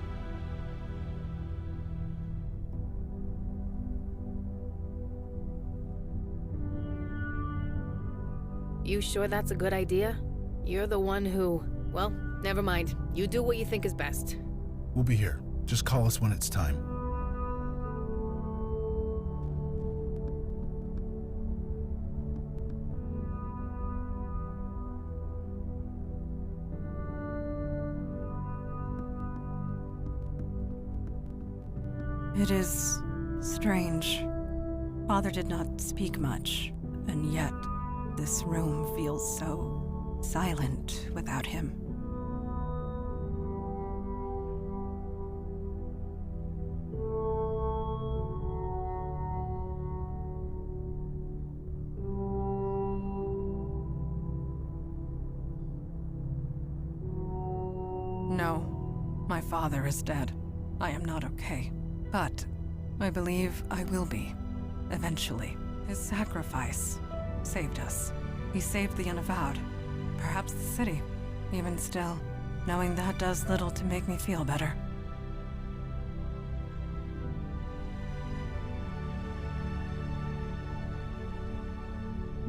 You sure that's a good idea? You're the one who... Well, never mind. You do what you think is best. We'll be here. Just call us when it's time. It is strange. Father did not speak much, and yet this room feels so silent without him. No, my father is dead. I am not okay. But I believe I will be, eventually. His sacrifice saved us. He saved the Unavowed, perhaps the city. Even still, knowing that does little to make me feel better.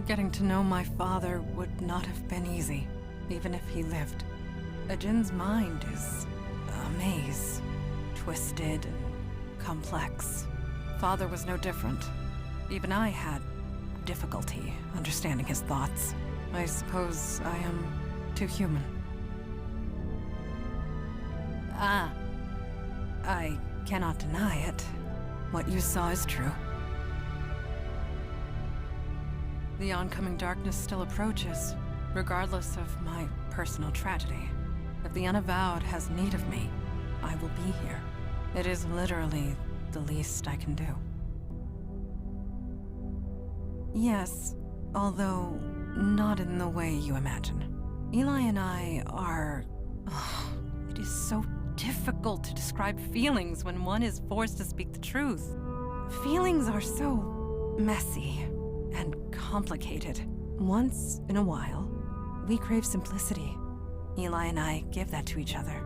Getting to know my father would not have been easy, even if he lived. Ajin's mind is a maze, twisted and complex. Father was no different. Even I had difficulty understanding his thoughts. I suppose I am too human. I cannot deny it. What you saw is true. The oncoming darkness still approaches, regardless of my personal tragedy. If the Unavowed has need of me, I will be here. It is literally the least I can do. Yes, although not in the way you imagine. Eli and I are... it is so difficult to describe feelings when one is forced to speak the truth. Feelings are so messy and complicated. Once in a while, we crave simplicity. Eli and I give that to each other,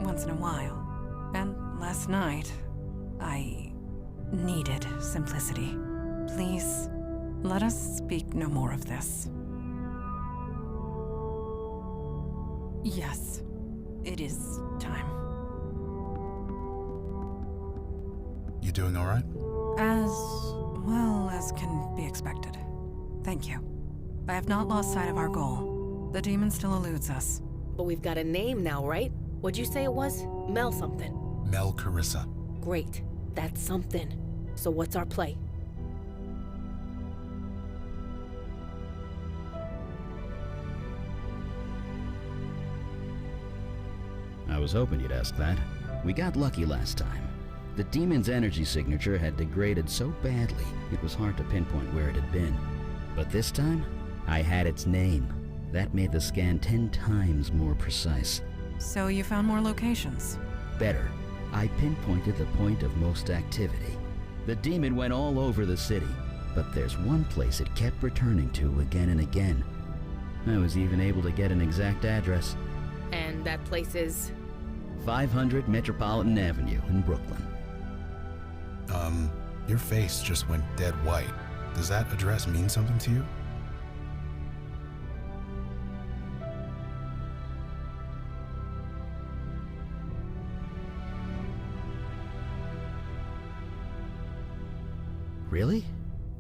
once in a while. And last night, I needed simplicity. Please, let us speak no more of this. Yes, it is time. You doing all right? As well as can be expected. Thank you. I have not lost sight of our goal. The demon still eludes us. But we've got a name now, right? What'd you say it was? Mel something. Mel Carissa. Great. That's something. So what's our play? I was hoping you'd ask that. We got lucky last time. The demon's energy signature had degraded so badly, it was hard to pinpoint where it had been. But this time, I had its name. That made the scan 10 times more precise. So you found more locations? Better. I pinpointed the point of most activity. The demon went all over the city, but there's one place it kept returning to again and again. I was even able to get an exact address. And that place is? 500 Metropolitan Avenue in Brooklyn. Your face just went dead white. Does that address mean something to you? Really?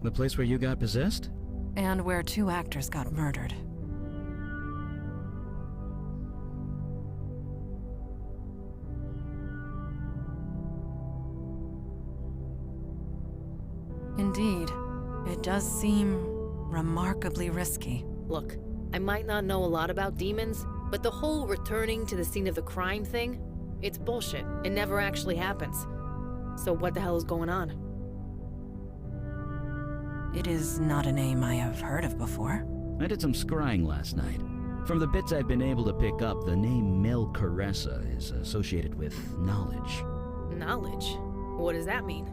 The place where you got possessed? And where 2 actors got murdered. Indeed, it does seem remarkably risky. Look, I might not know a lot about demons, but the whole returning to the scene of the crime thing, it's bullshit. It never actually happens. So what the hell is going on? It is not a name I have heard of before. I did some scrying last night. From the bits I've been able to pick up, the name Mel Caressa is associated with knowledge. Knowledge? What does that mean?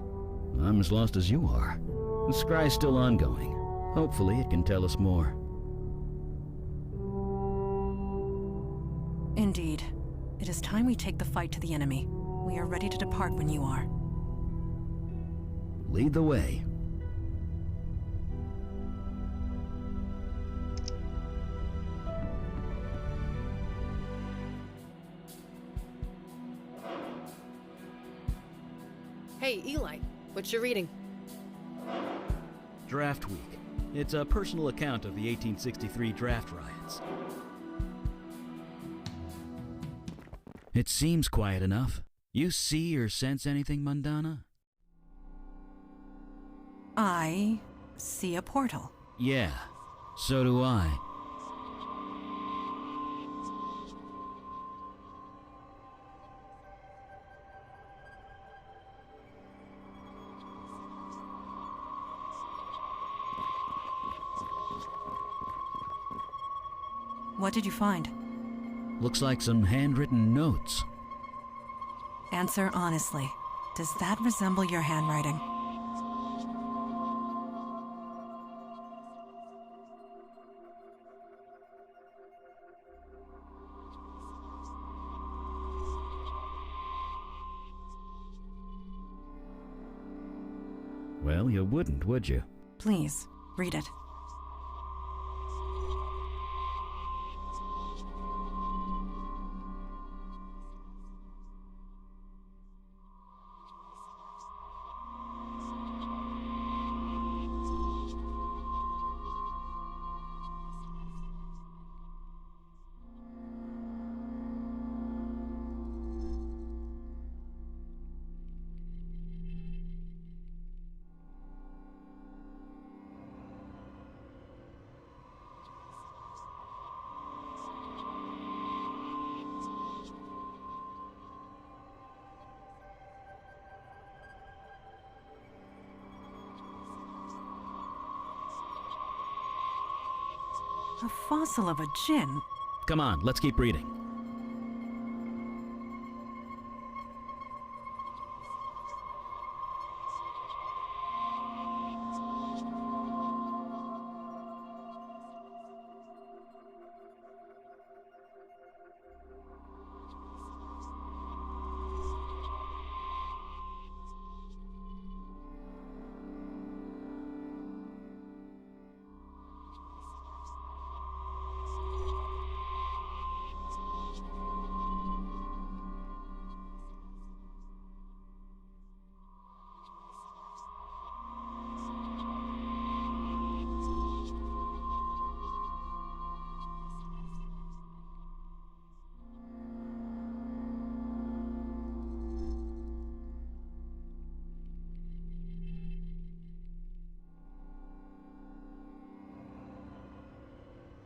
I'm as lost as you are. The scry's still ongoing. Hopefully it can tell us more. Indeed. It is time we take the fight to the enemy. We are ready to depart when you are. Lead the way. Hey, Eli, what you reading? Draft Week. It's a personal account of the 1863 draft riots. It seems quiet enough. You see or sense anything, Mundana? I see a portal. Yeah, so do I. What did you find? Looks like some handwritten notes. Answer honestly. Does that resemble your handwriting? Well, you wouldn't, would you? Please, read it. A fossil of a djinn? Come on, let's keep reading.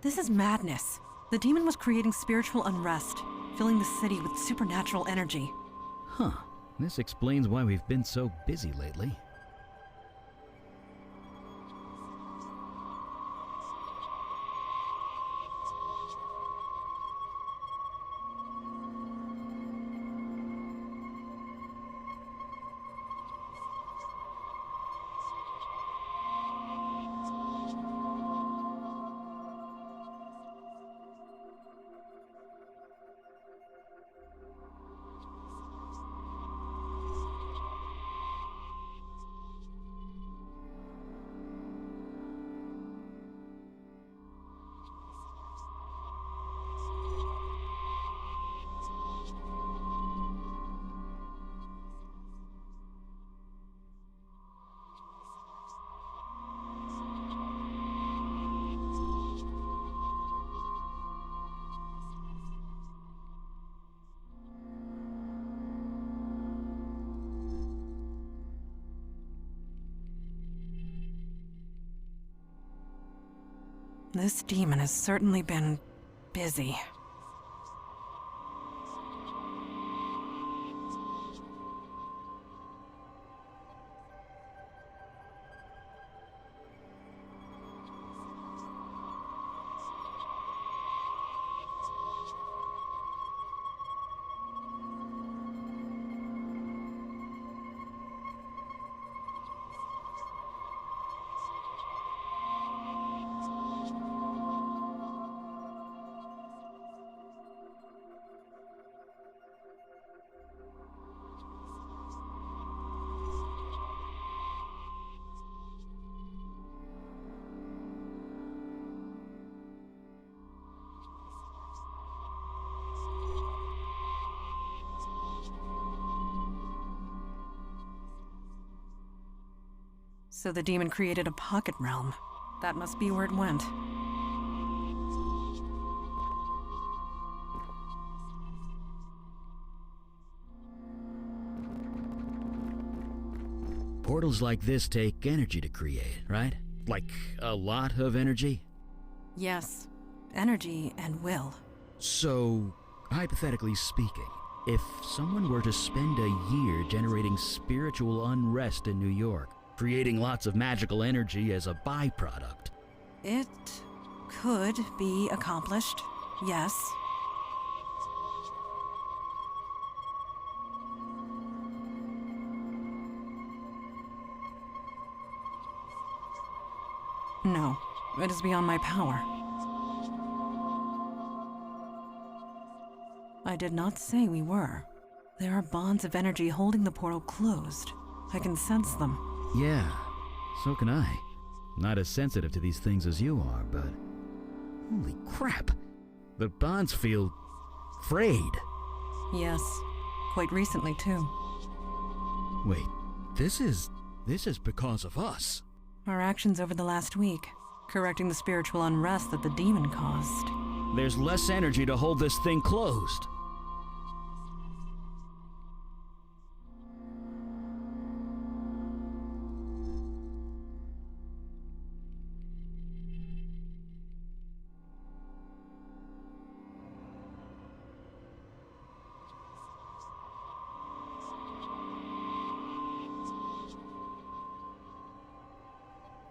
This is madness. The demon was creating spiritual unrest, filling the city with supernatural energy. Huh. This explains why we've been so busy lately. This demon has certainly been busy. So the demon created a pocket realm. That must be where it went. Portals like this take energy to create, right? Like a lot of energy? Yes. Energy and will. So, hypothetically speaking, if someone were to spend a year generating spiritual unrest in New York, creating lots of magical energy as a byproduct. It could be accomplished, yes. No, it is beyond my power. I did not say we were. There are bonds of energy holding the portal closed. I can sense them. Yeah, so can I. Not as sensitive to these things as you are, but... Holy crap! The bonds feel... frayed. Yes, quite recently too. Wait, this is because of us. Our actions over the last week, correcting the spiritual unrest that the demon caused. There's less energy to hold this thing closed.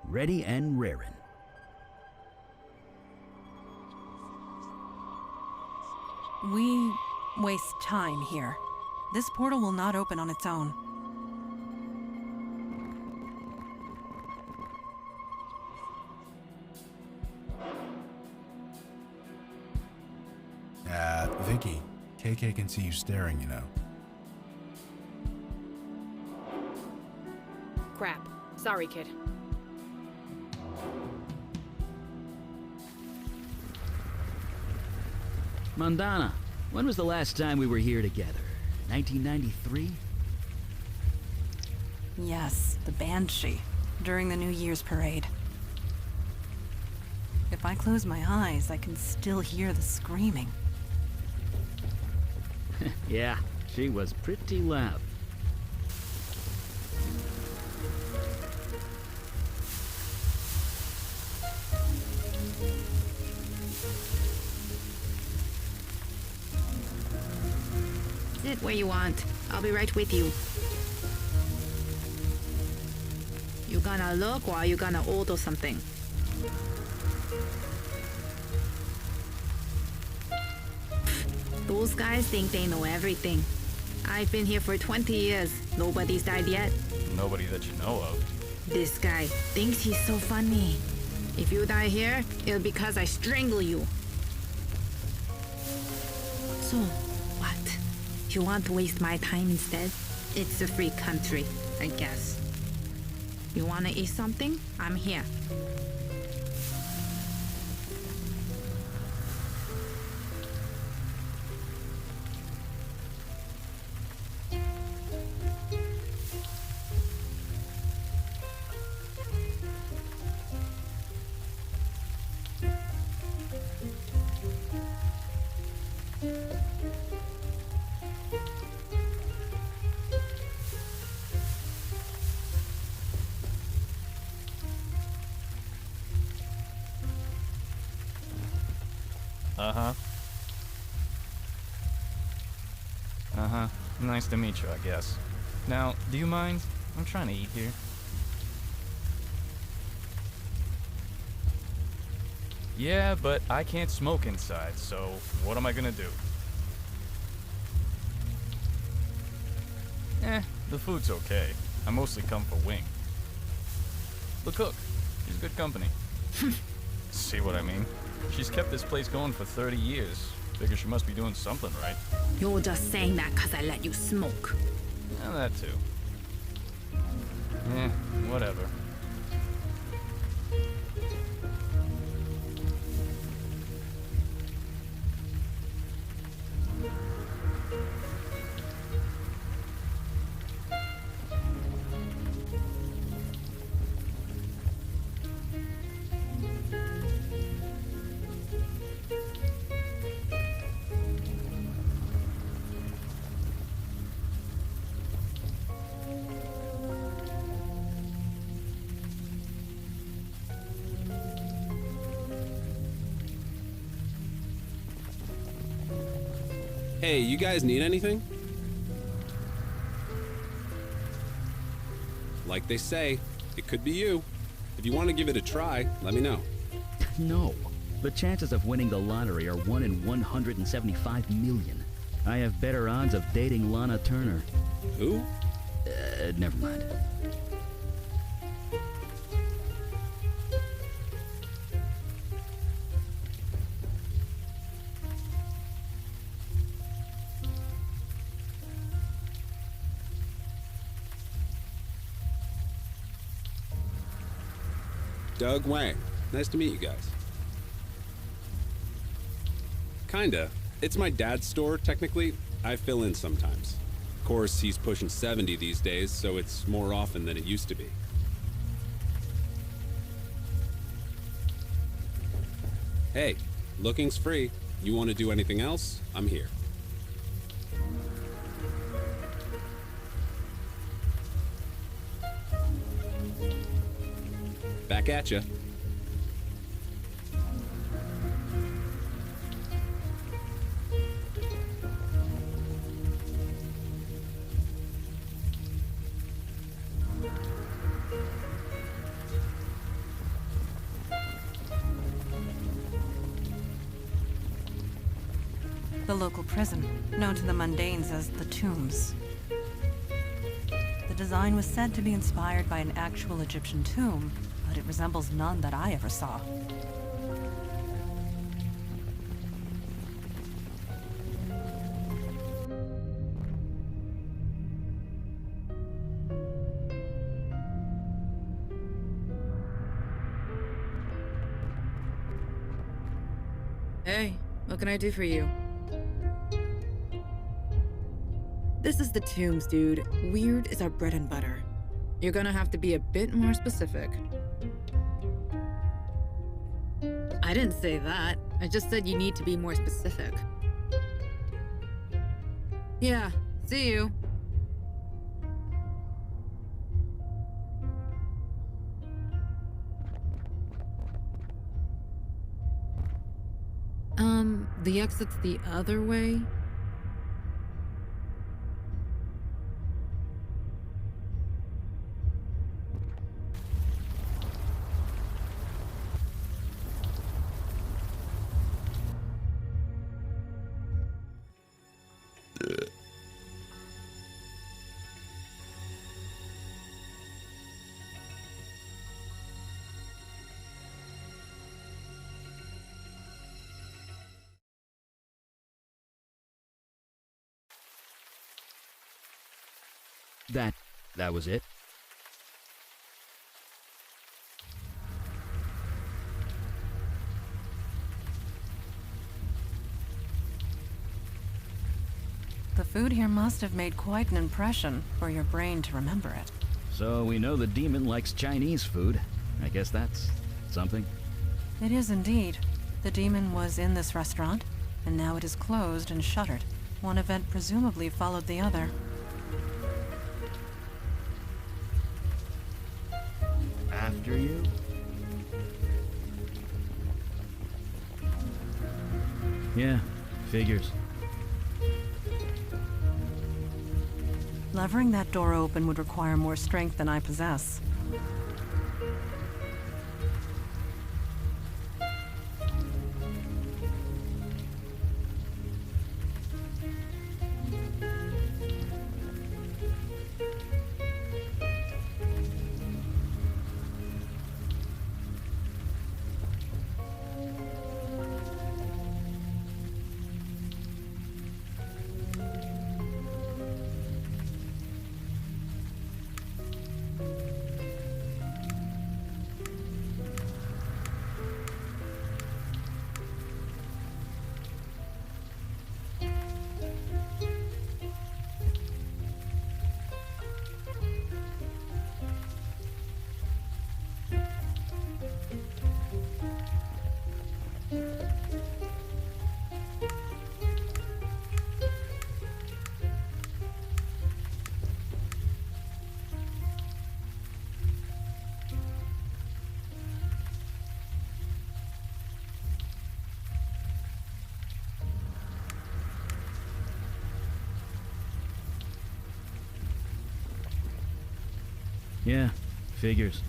Ready and raring. We waste time here. This portal will not open on its own. Vicky, KK can see you staring, you know. Crap. Sorry, kid. Mandana, when was the last time we were here together? 1993? Yes, the Banshee, during the New Year's parade. If I close my eyes, I can still hear the screaming. Yeah, she was pretty loud. Sit where you want. I'll be right with you. You gonna look or are you gonna order something? Those guys think they know everything. I've been here for 20 years. Nobody's died yet. Nobody that you know of. This guy thinks he's so funny. If you die here, it'll be because I strangle you. So, what? You want to waste my time instead? It's a free country, I guess. You wanna eat something? I'm here. Uh-huh. Uh-huh. Nice to meet you, I guess. Now, do you mind? I'm trying to eat here. Yeah, but I can't smoke inside, so what am I gonna do? The food's okay. I mostly come for wing. The cook, she's good company. See what I mean? She's kept this place going for 30 years. Figure she must be doing something right. You're just saying that because I let you smoke. Yeah, that too. Whatever. Hey, you guys need anything? Like they say, it could be you. If you want to give it a try, let me know. No. The chances of winning the lottery are 1 in 175 million. I have better odds of dating Lana Turner. Who? Never mind. Doug Wang. Nice to meet you guys. Kinda. It's my dad's store, technically. I fill in sometimes. Of course, he's pushing 70 these days, so it's more often than it used to be. Hey, looking's free. You want to do anything else? I'm here. Back at ya. The local prison, known to the mundanes as the Tombs. The design was said to be inspired by an actual Egyptian tomb, but it resembles none that I ever saw. Hey, what can I do for you? This is the Tombs, dude. Weird is our bread and butter. You're gonna have to be a bit more specific. I didn't say that. I just said you need to be more specific. Yeah, see you. The exit's the other way? That was it? The food here must have made quite an impression for your brain to remember it. So we know the demon likes Chinese food. I guess that's something. It is indeed. The demon was in this restaurant, and now it is closed and shuttered. One event presumably followed the other. After you? Yeah, figures. Levering that door open would require more strength than I possess. Yeah, figures.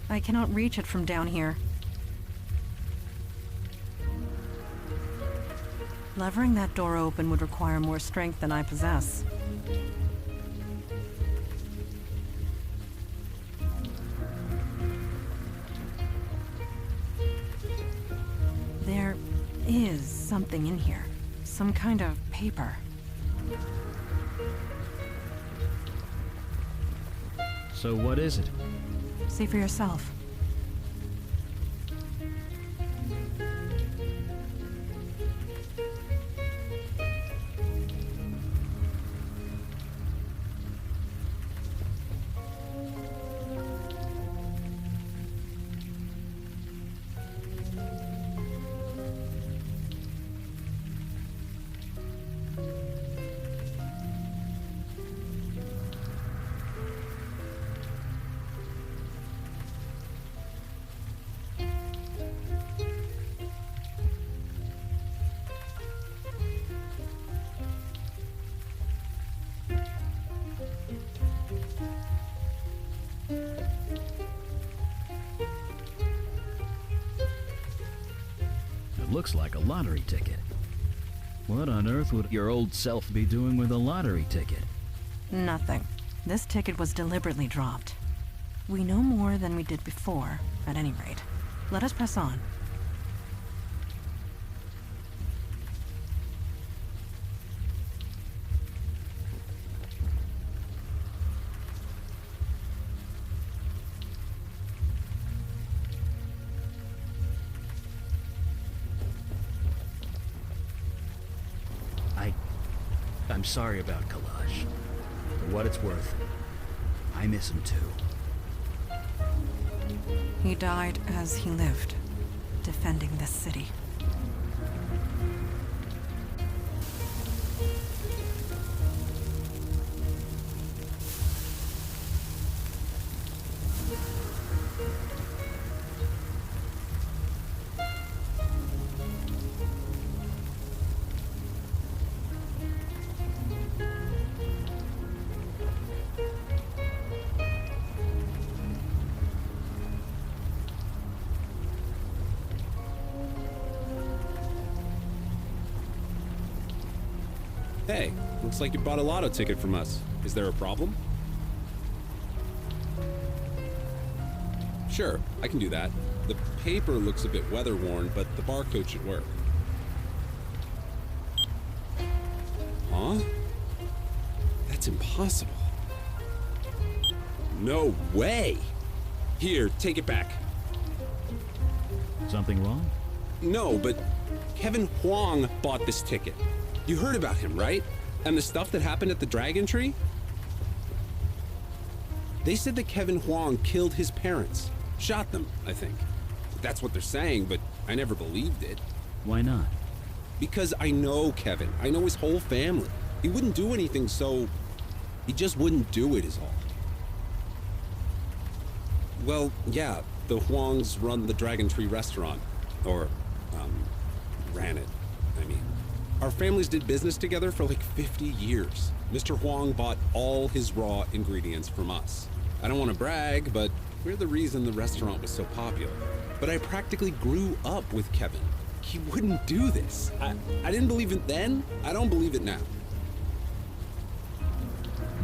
I cannot reach it from down here. Levering that door open would require more strength than I possess. There is something in here. Some kind of paper. So what is it? See for yourself. Looks like a lottery ticket. What on earth would your old self be doing with a lottery ticket? Nothing. This ticket was deliberately dropped. We know more than we did before, at any rate. Let us press on. I'm sorry about Kalash. For what it's worth, I miss him too. He died as he lived, defending this city. Hey, looks like you bought a lotto ticket from us. Is there a problem? Sure, I can do that. The paper looks a bit weather-worn, but the barcode should work. Huh? That's impossible. No way! Here, take it back. Something wrong? No, but Kevin Huang bought this ticket. You heard about him, right? And the stuff that happened at the Dragon Tree? They said that Kevin Huang killed his parents. Shot them, I think. That's what they're saying, but I never believed it. Why not? Because I know Kevin. I know his whole family. He wouldn't do anything, so he just wouldn't do it is all. Well, yeah, the Huangs run the Dragon Tree restaurant. Or, ran it, I mean. Our families did business together for like 50 years. Mr. Huang bought all his raw ingredients from us. I don't want to brag, but we're the reason the restaurant was so popular. But I practically grew up with Kevin. He wouldn't do this. I didn't believe it then, I don't believe it now.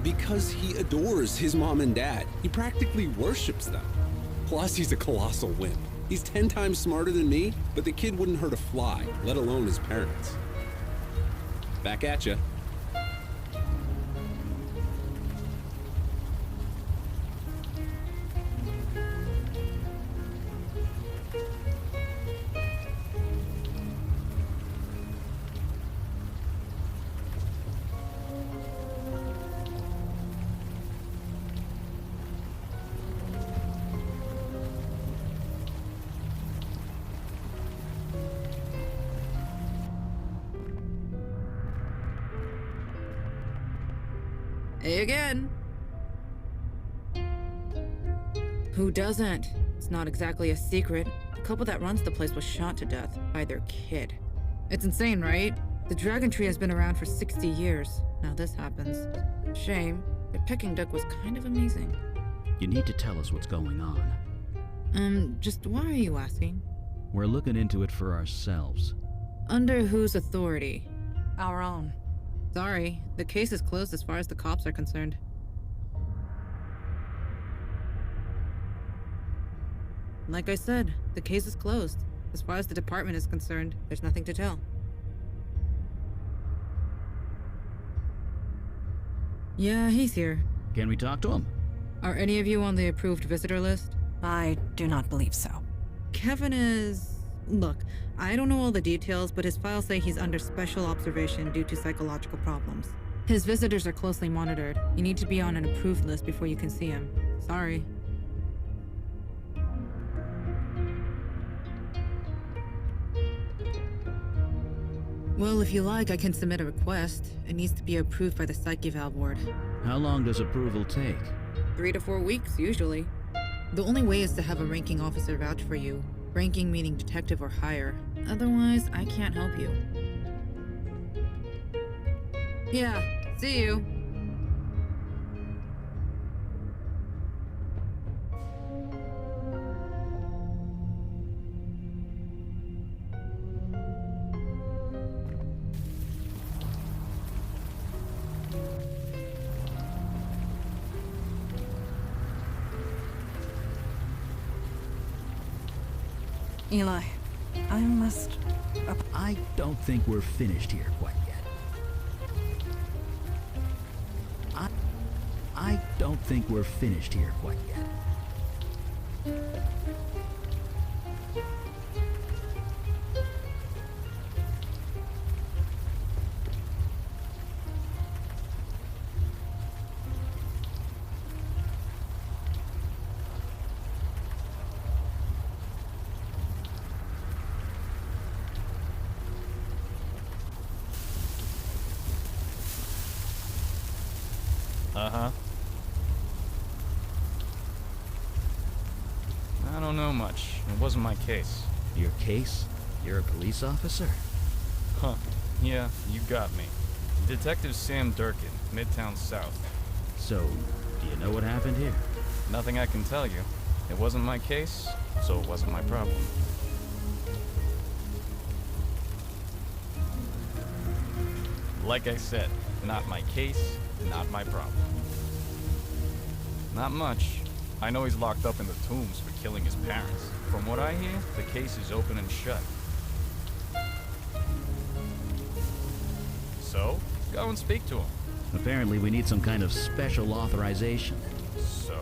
Because he adores his mom and dad. He practically worships them. Plus, he's a colossal wimp. He's 10 times smarter than me, but the kid wouldn't hurt a fly, let alone his parents. Back at ya. Hey again. Who doesn't? It's not exactly a secret. The couple that runs the place was shot to death by their kid. It's insane, right? The Dragon Tree has been around for 60 years. Now this happens. Shame. The Peking duck was kind of amazing. You need to tell us what's going on. Just why are you asking? We're looking into it for ourselves. Under whose authority? Our own. Sorry, the case is closed as far as the cops are concerned. Like I said, the case is closed. As far as the department is concerned, there's nothing to tell. Yeah, he's here. Can we talk to him? Are any of you on the approved visitor list? I do not believe so. Kevin is... Look, I don't know all the details, but his files say he's under special observation due to psychological problems. His visitors are closely monitored. You need to be on an approved list before you can see him. Sorry. Well, if you like, I can submit a request. It needs to be approved by the Psych Eval board. How long does approval take? 3 to 4 weeks, usually. The only way is to have a ranking officer vouch for you. Ranking meaning detective or higher. Otherwise, I can't help you. Yeah, see you. Eli, I must... I don't think we're finished here quite yet. I don't think we're finished here quite yet. Uh-huh. I don't know much. It wasn't my case. Your case? You're a police officer? Huh. Yeah, you got me. Detective Sam Durkin, Midtown South. So, do you know what happened here? Nothing I can tell you. It wasn't my case, so it wasn't my problem. Like I said, not my case, not my problem. Not much. I know he's locked up in the tombs for killing his parents. From what I hear, the case is open and shut. So, go and speak to him. Apparently we need some kind of special authorization. So,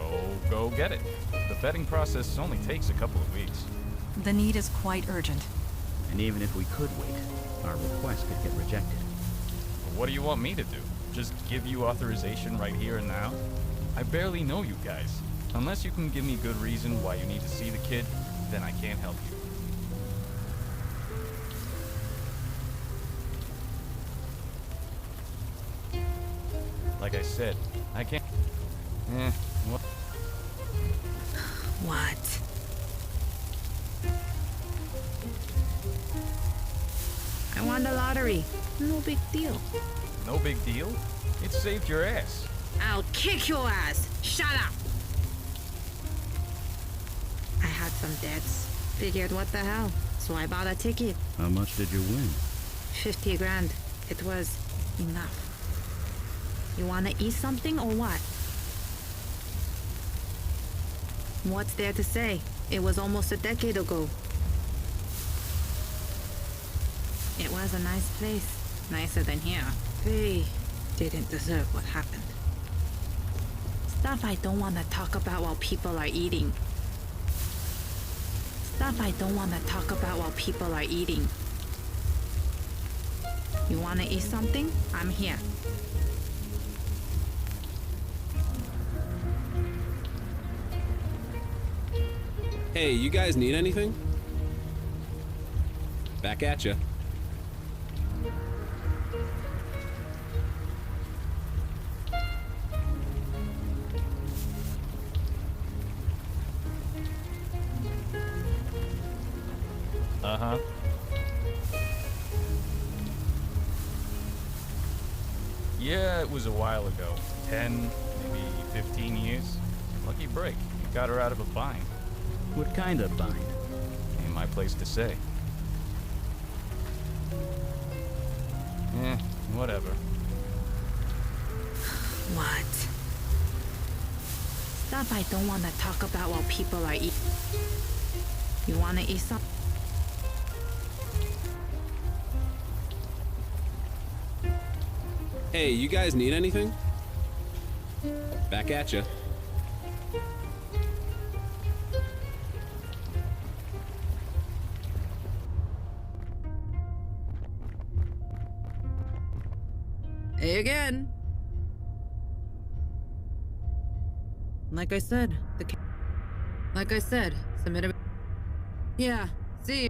go get it. The vetting process only takes a couple of weeks. The need is quite urgent. And even if we could wait, our request could get rejected. What do you want me to do? Just give you authorization right here and now? I barely know you guys. Unless you can give me good reason why you need to see the kid, then I can't help you. Like I said, I can't... what? What? I won the lottery. No big deal. No big deal? It saved your ass. I'll kick your ass. Shut up. I had some debts. Figured what the hell. So I bought a ticket. How much did you win? 50 grand. It was enough. You wanna eat something or what? What's there to say? It was almost a decade ago. It was a nice place. Nicer than here. They didn't deserve what happened. Stuff I don't want to talk about while people are eating. Stuff I don't want to talk about while people are eating. You want to eat something? I'm here. Hey, you guys need anything? Back at ya. Uh-huh. Yeah, it was a while ago. 10, maybe 15 years. Lucky break. You got her out of a bind. What kind of bind? Ain't my place to say. Whatever. What? Stuff I don't want to talk about while people are eating. You want to eat something? Hey, you guys need anything? Back at ya. Hey again. Like I said, submit a... Yeah, see.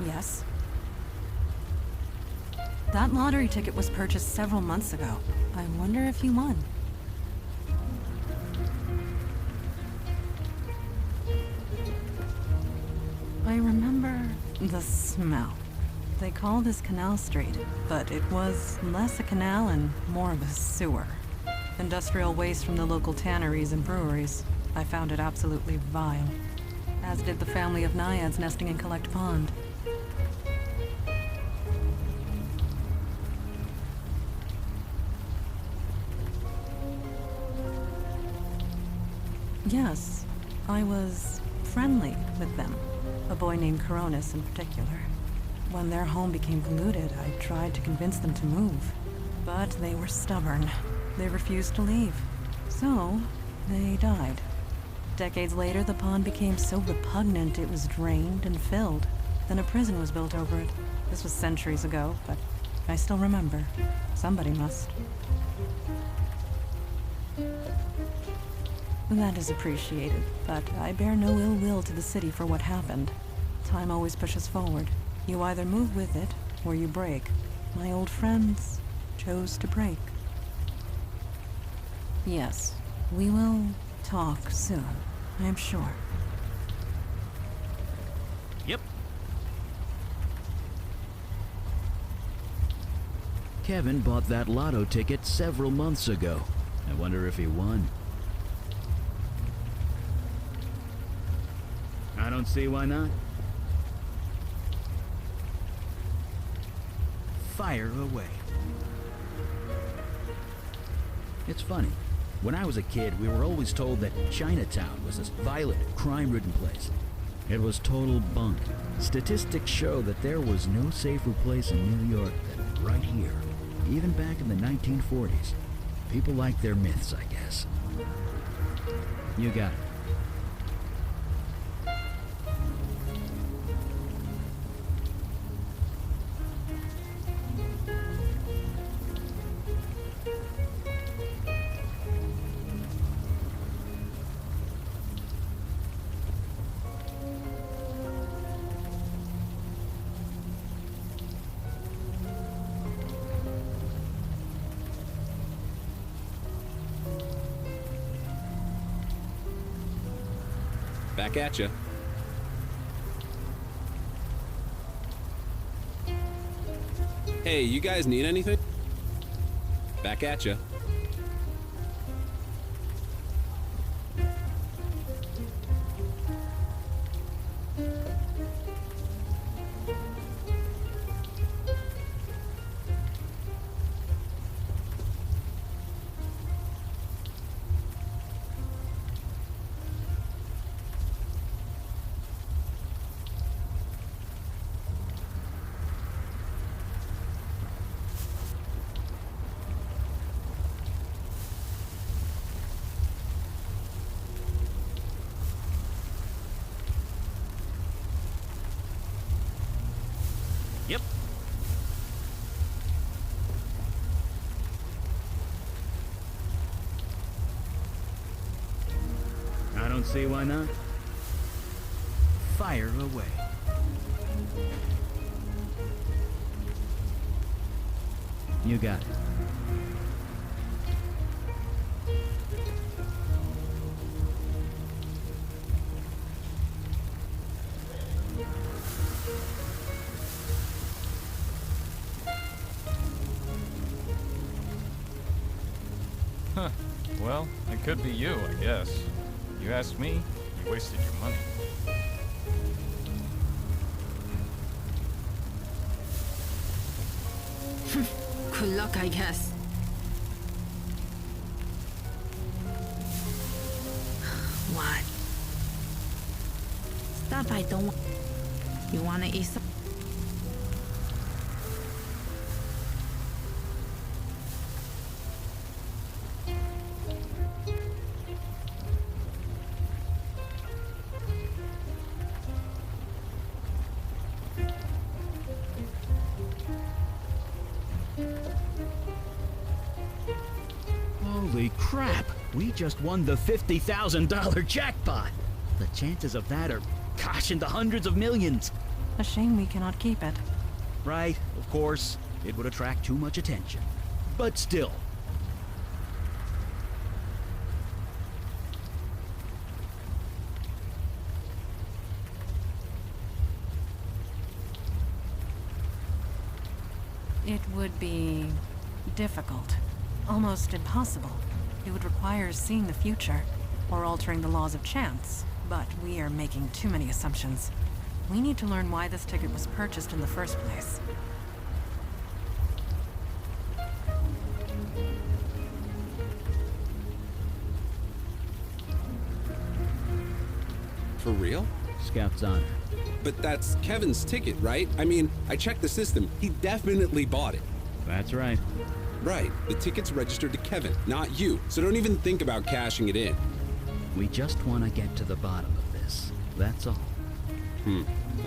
Yes. That lottery ticket was purchased several months ago. I wonder if you won. I remember the smell. They call this Canal Street, but it was less a canal and more of a sewer. Industrial waste from the local tanneries and breweries. I found it absolutely vile. As did the family of naiads nesting in Collect Pond. Yes, I was friendly with them. A boy named Coronis in particular. When their home became polluted, I tried to convince them to move. But they were stubborn. They refused to leave. So, they died. Decades later, the pond became so repugnant it was drained and filled. Then a prison was built over it. This was centuries ago, but I still remember. Somebody must. That is appreciated, but I bear no ill will to the city for what happened. Time always pushes forward. You either move with it, or you break. My old friends chose to break. Yes, we will talk soon, I'm sure. Yep. Kevin bought that lotto ticket several months ago. I wonder if he won. I don't see why not. Fire away. It's funny. When I was a kid, we were always told that Chinatown was this violent, crime-ridden place. It was total bunk. Statistics show that there was no safer place in New York than right here. Even back in the 1940s. People like their myths, I guess. You got it. Back at ya. Hey, you guys need anything? Back at ya. Yep. I don't see why not. Fire away. You got it. Huh. Well, it could be you, I guess. You asked me, you wasted your money. Good luck, I guess. What? Stuff I don't want. You wanna eat some? Holy crap! We just won the $50,000 jackpot! The chances of that are, gosh, in the hundreds of millions! A shame we cannot keep it. Right, of course. It would attract too much attention. But still. It would be difficult. Almost impossible. It would require seeing the future, or altering the laws of chance. But we are making too many assumptions. We need to learn why this ticket was purchased in the first place. For real? Scout's honor. But that's Kevin's ticket, right? I mean, I checked the system. He definitely bought it. That's right. Right. The ticket's registered to Kevin, not you. So don't even think about cashing it in. We just want to get to the bottom of this. That's all.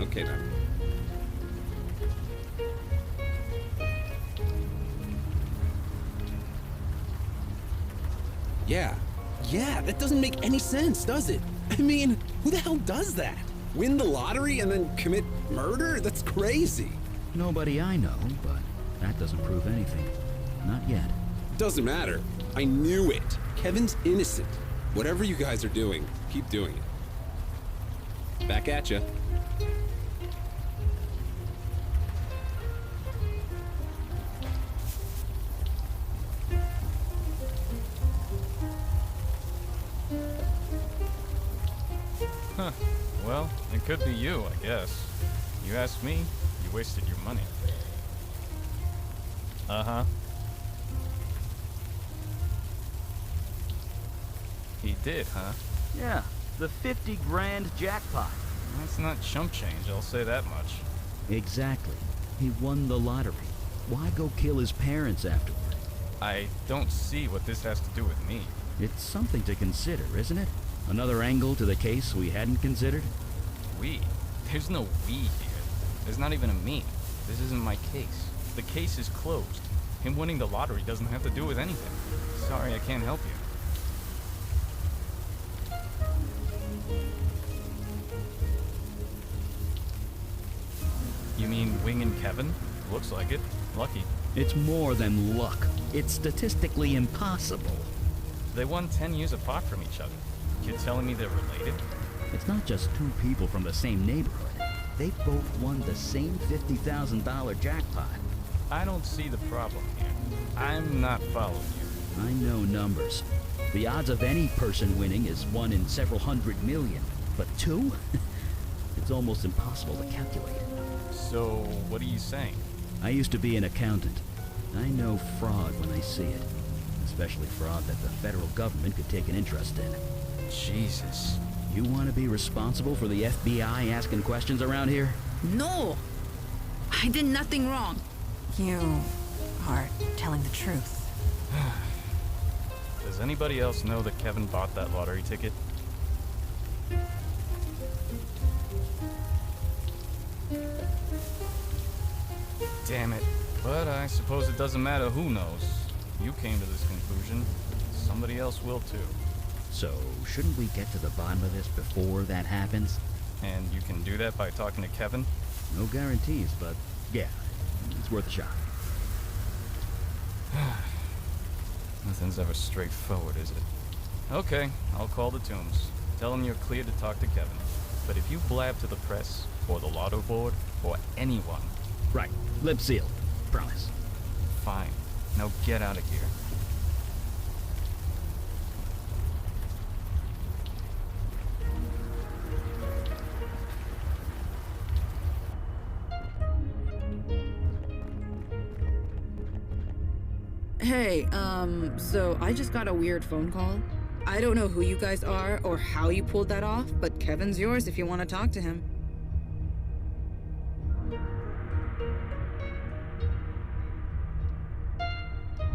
Okay then. Yeah, that doesn't make any sense, does it? I mean, who the hell does that? Win the lottery and then commit murder? That's crazy. Nobody I know, but that doesn't prove anything. Not yet. Doesn't matter. I knew it. Kevin's innocent. Whatever you guys are doing, keep doing it. Back at ya. Huh. Well, it could be you, I guess. You asked me, you wasted your money. Uh-huh. He did, huh? Yeah, the 50 grand jackpot. That's not chump change, I'll say that much. Exactly. He won the lottery. Why go kill his parents afterward? I don't see what this has to do with me. It's something to consider, isn't it? Another angle to the case we hadn't considered? We? There's no we here. There's not even a me. This isn't my case. The case is closed. Him winning the lottery doesn't have to do with anything. Sorry, I can't help you. You mean Wing and Kevin? Looks like it. Lucky. It's more than luck. It's statistically impossible. They won 10 years apart from each other. You're telling me they're related? It's not just two people from the same neighborhood. They both won the same $50,000 jackpot. I don't see the problem here. I'm not following you. I know numbers. The odds of any person winning is 1 in several hundred million. But 2? It's almost impossible to calculate. So, what are you saying? I used to be an accountant. I know fraud when I see it. Especially fraud that the federal government could take an interest in. Jesus. You want to be responsible for the FBI asking questions around here? No! I did nothing wrong. You are telling the truth. Does anybody else know that Kevin bought that lottery ticket? Damn it. But I suppose it doesn't matter who knows. You came to this conclusion. Somebody else will too. So, shouldn't we get to the bottom of this before that happens? And you can do that by talking to Kevin? No guarantees, but yeah, it's worth a shot. Nothing's ever straightforward, is it? Okay, I'll call the Tombs. Tell them you're clear to talk to Kevin. But if you blab to the press, or the lotto board, or anyone... Right, lip sealed. Promise. Fine. Now get out of here. Hey, so I just got a weird phone call. I don't know who you guys are or how you pulled that off, but Kevin's yours if you want to talk to him.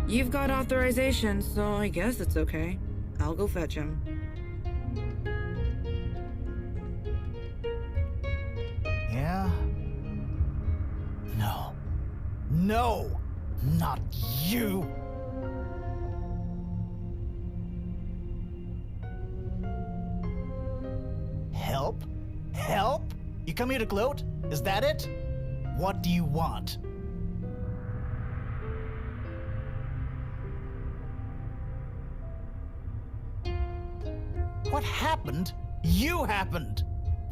You've got authorization, so I guess it's okay. I'll go fetch him. Yeah? No. No! Not you! Help? Help? You come here to gloat? Is that it? What do you want? What happened? You happened!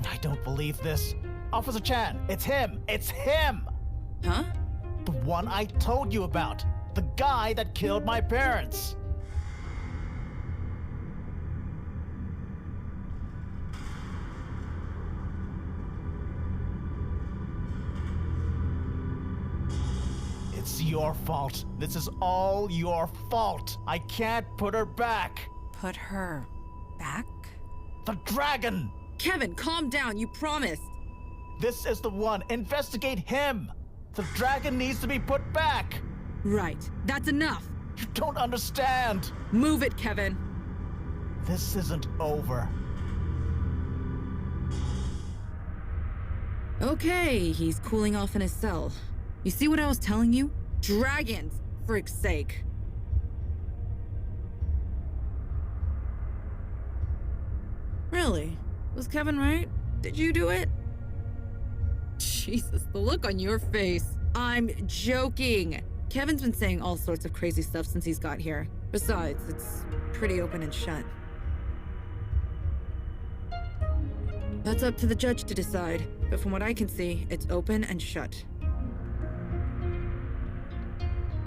I don't believe this. Officer Chan, it's him! It's him! Huh? The one I told you about. The guy that killed my parents. It's your fault. This is all your fault. I can't put her back. Put her back? The dragon! Kevin, calm down. You promised. This is the one. Investigate him. The dragon needs to be put back. Right. That's enough. You don't understand. Move it, Kevin. This isn't over. Okay, he's cooling off in his cell. You see what I was telling you? Dragons, for frick's sake. Really? Was Kevin right? Did you do it? Jesus, the look on your face. I'm joking. Kevin's been saying all sorts of crazy stuff since he's got here. Besides, it's pretty open and shut. That's up to the judge to decide, but from what I can see, it's open and shut.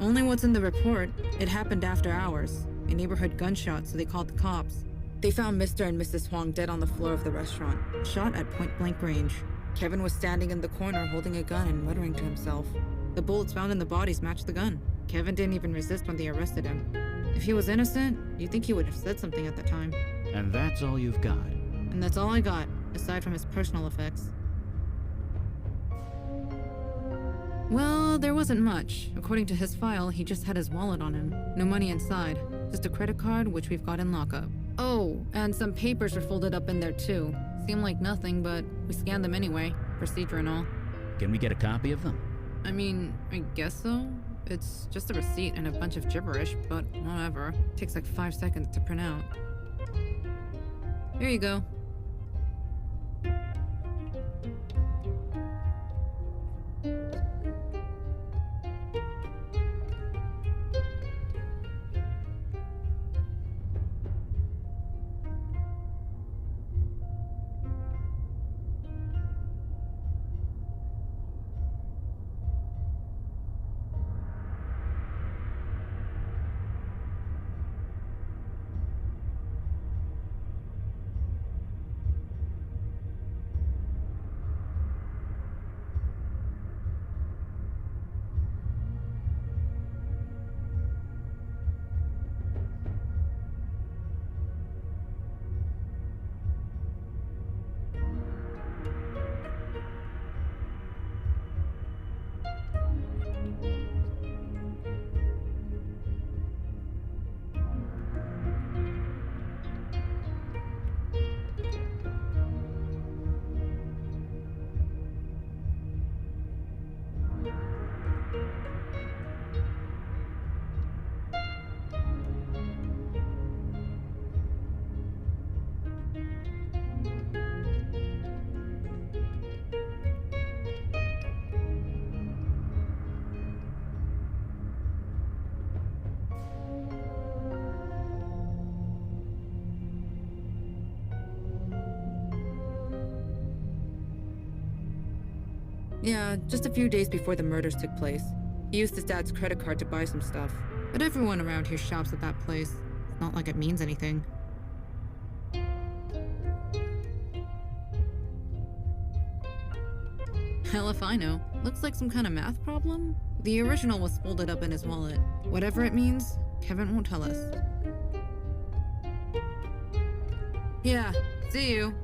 Only what's in the report. It happened after hours. A neighborhood gunshot, so they called the cops. They found Mr. and Mrs. Huang dead on the floor of the restaurant, shot at point-blank range. Kevin was standing in the corner holding a gun and muttering to himself. The bullets found in the bodies matched the gun. Kevin didn't even resist when they arrested him. If he was innocent, you'd think he would have said something at the time. And that's all you've got? And that's all I got, aside from his personal effects. Well, there wasn't much. According to his file, he just had his wallet on him. No money inside. Just a credit card, which we've got in lockup. Oh, and some papers were folded up in there too. Seemed like nothing, but we scanned them anyway. Procedure and all. Can we get a copy of them? I mean, I guess so. It's just a receipt and a bunch of gibberish, but whatever. Takes like 5 seconds to print out. Here you go. Yeah, just a few days before the murders took place. He used his dad's credit card to buy some stuff. But everyone around here shops at that place. It's not like it means anything. Hell if I know. Looks like some kind of math problem? The original was folded up in his wallet. Whatever it means, Kevin won't tell us. Yeah, see you.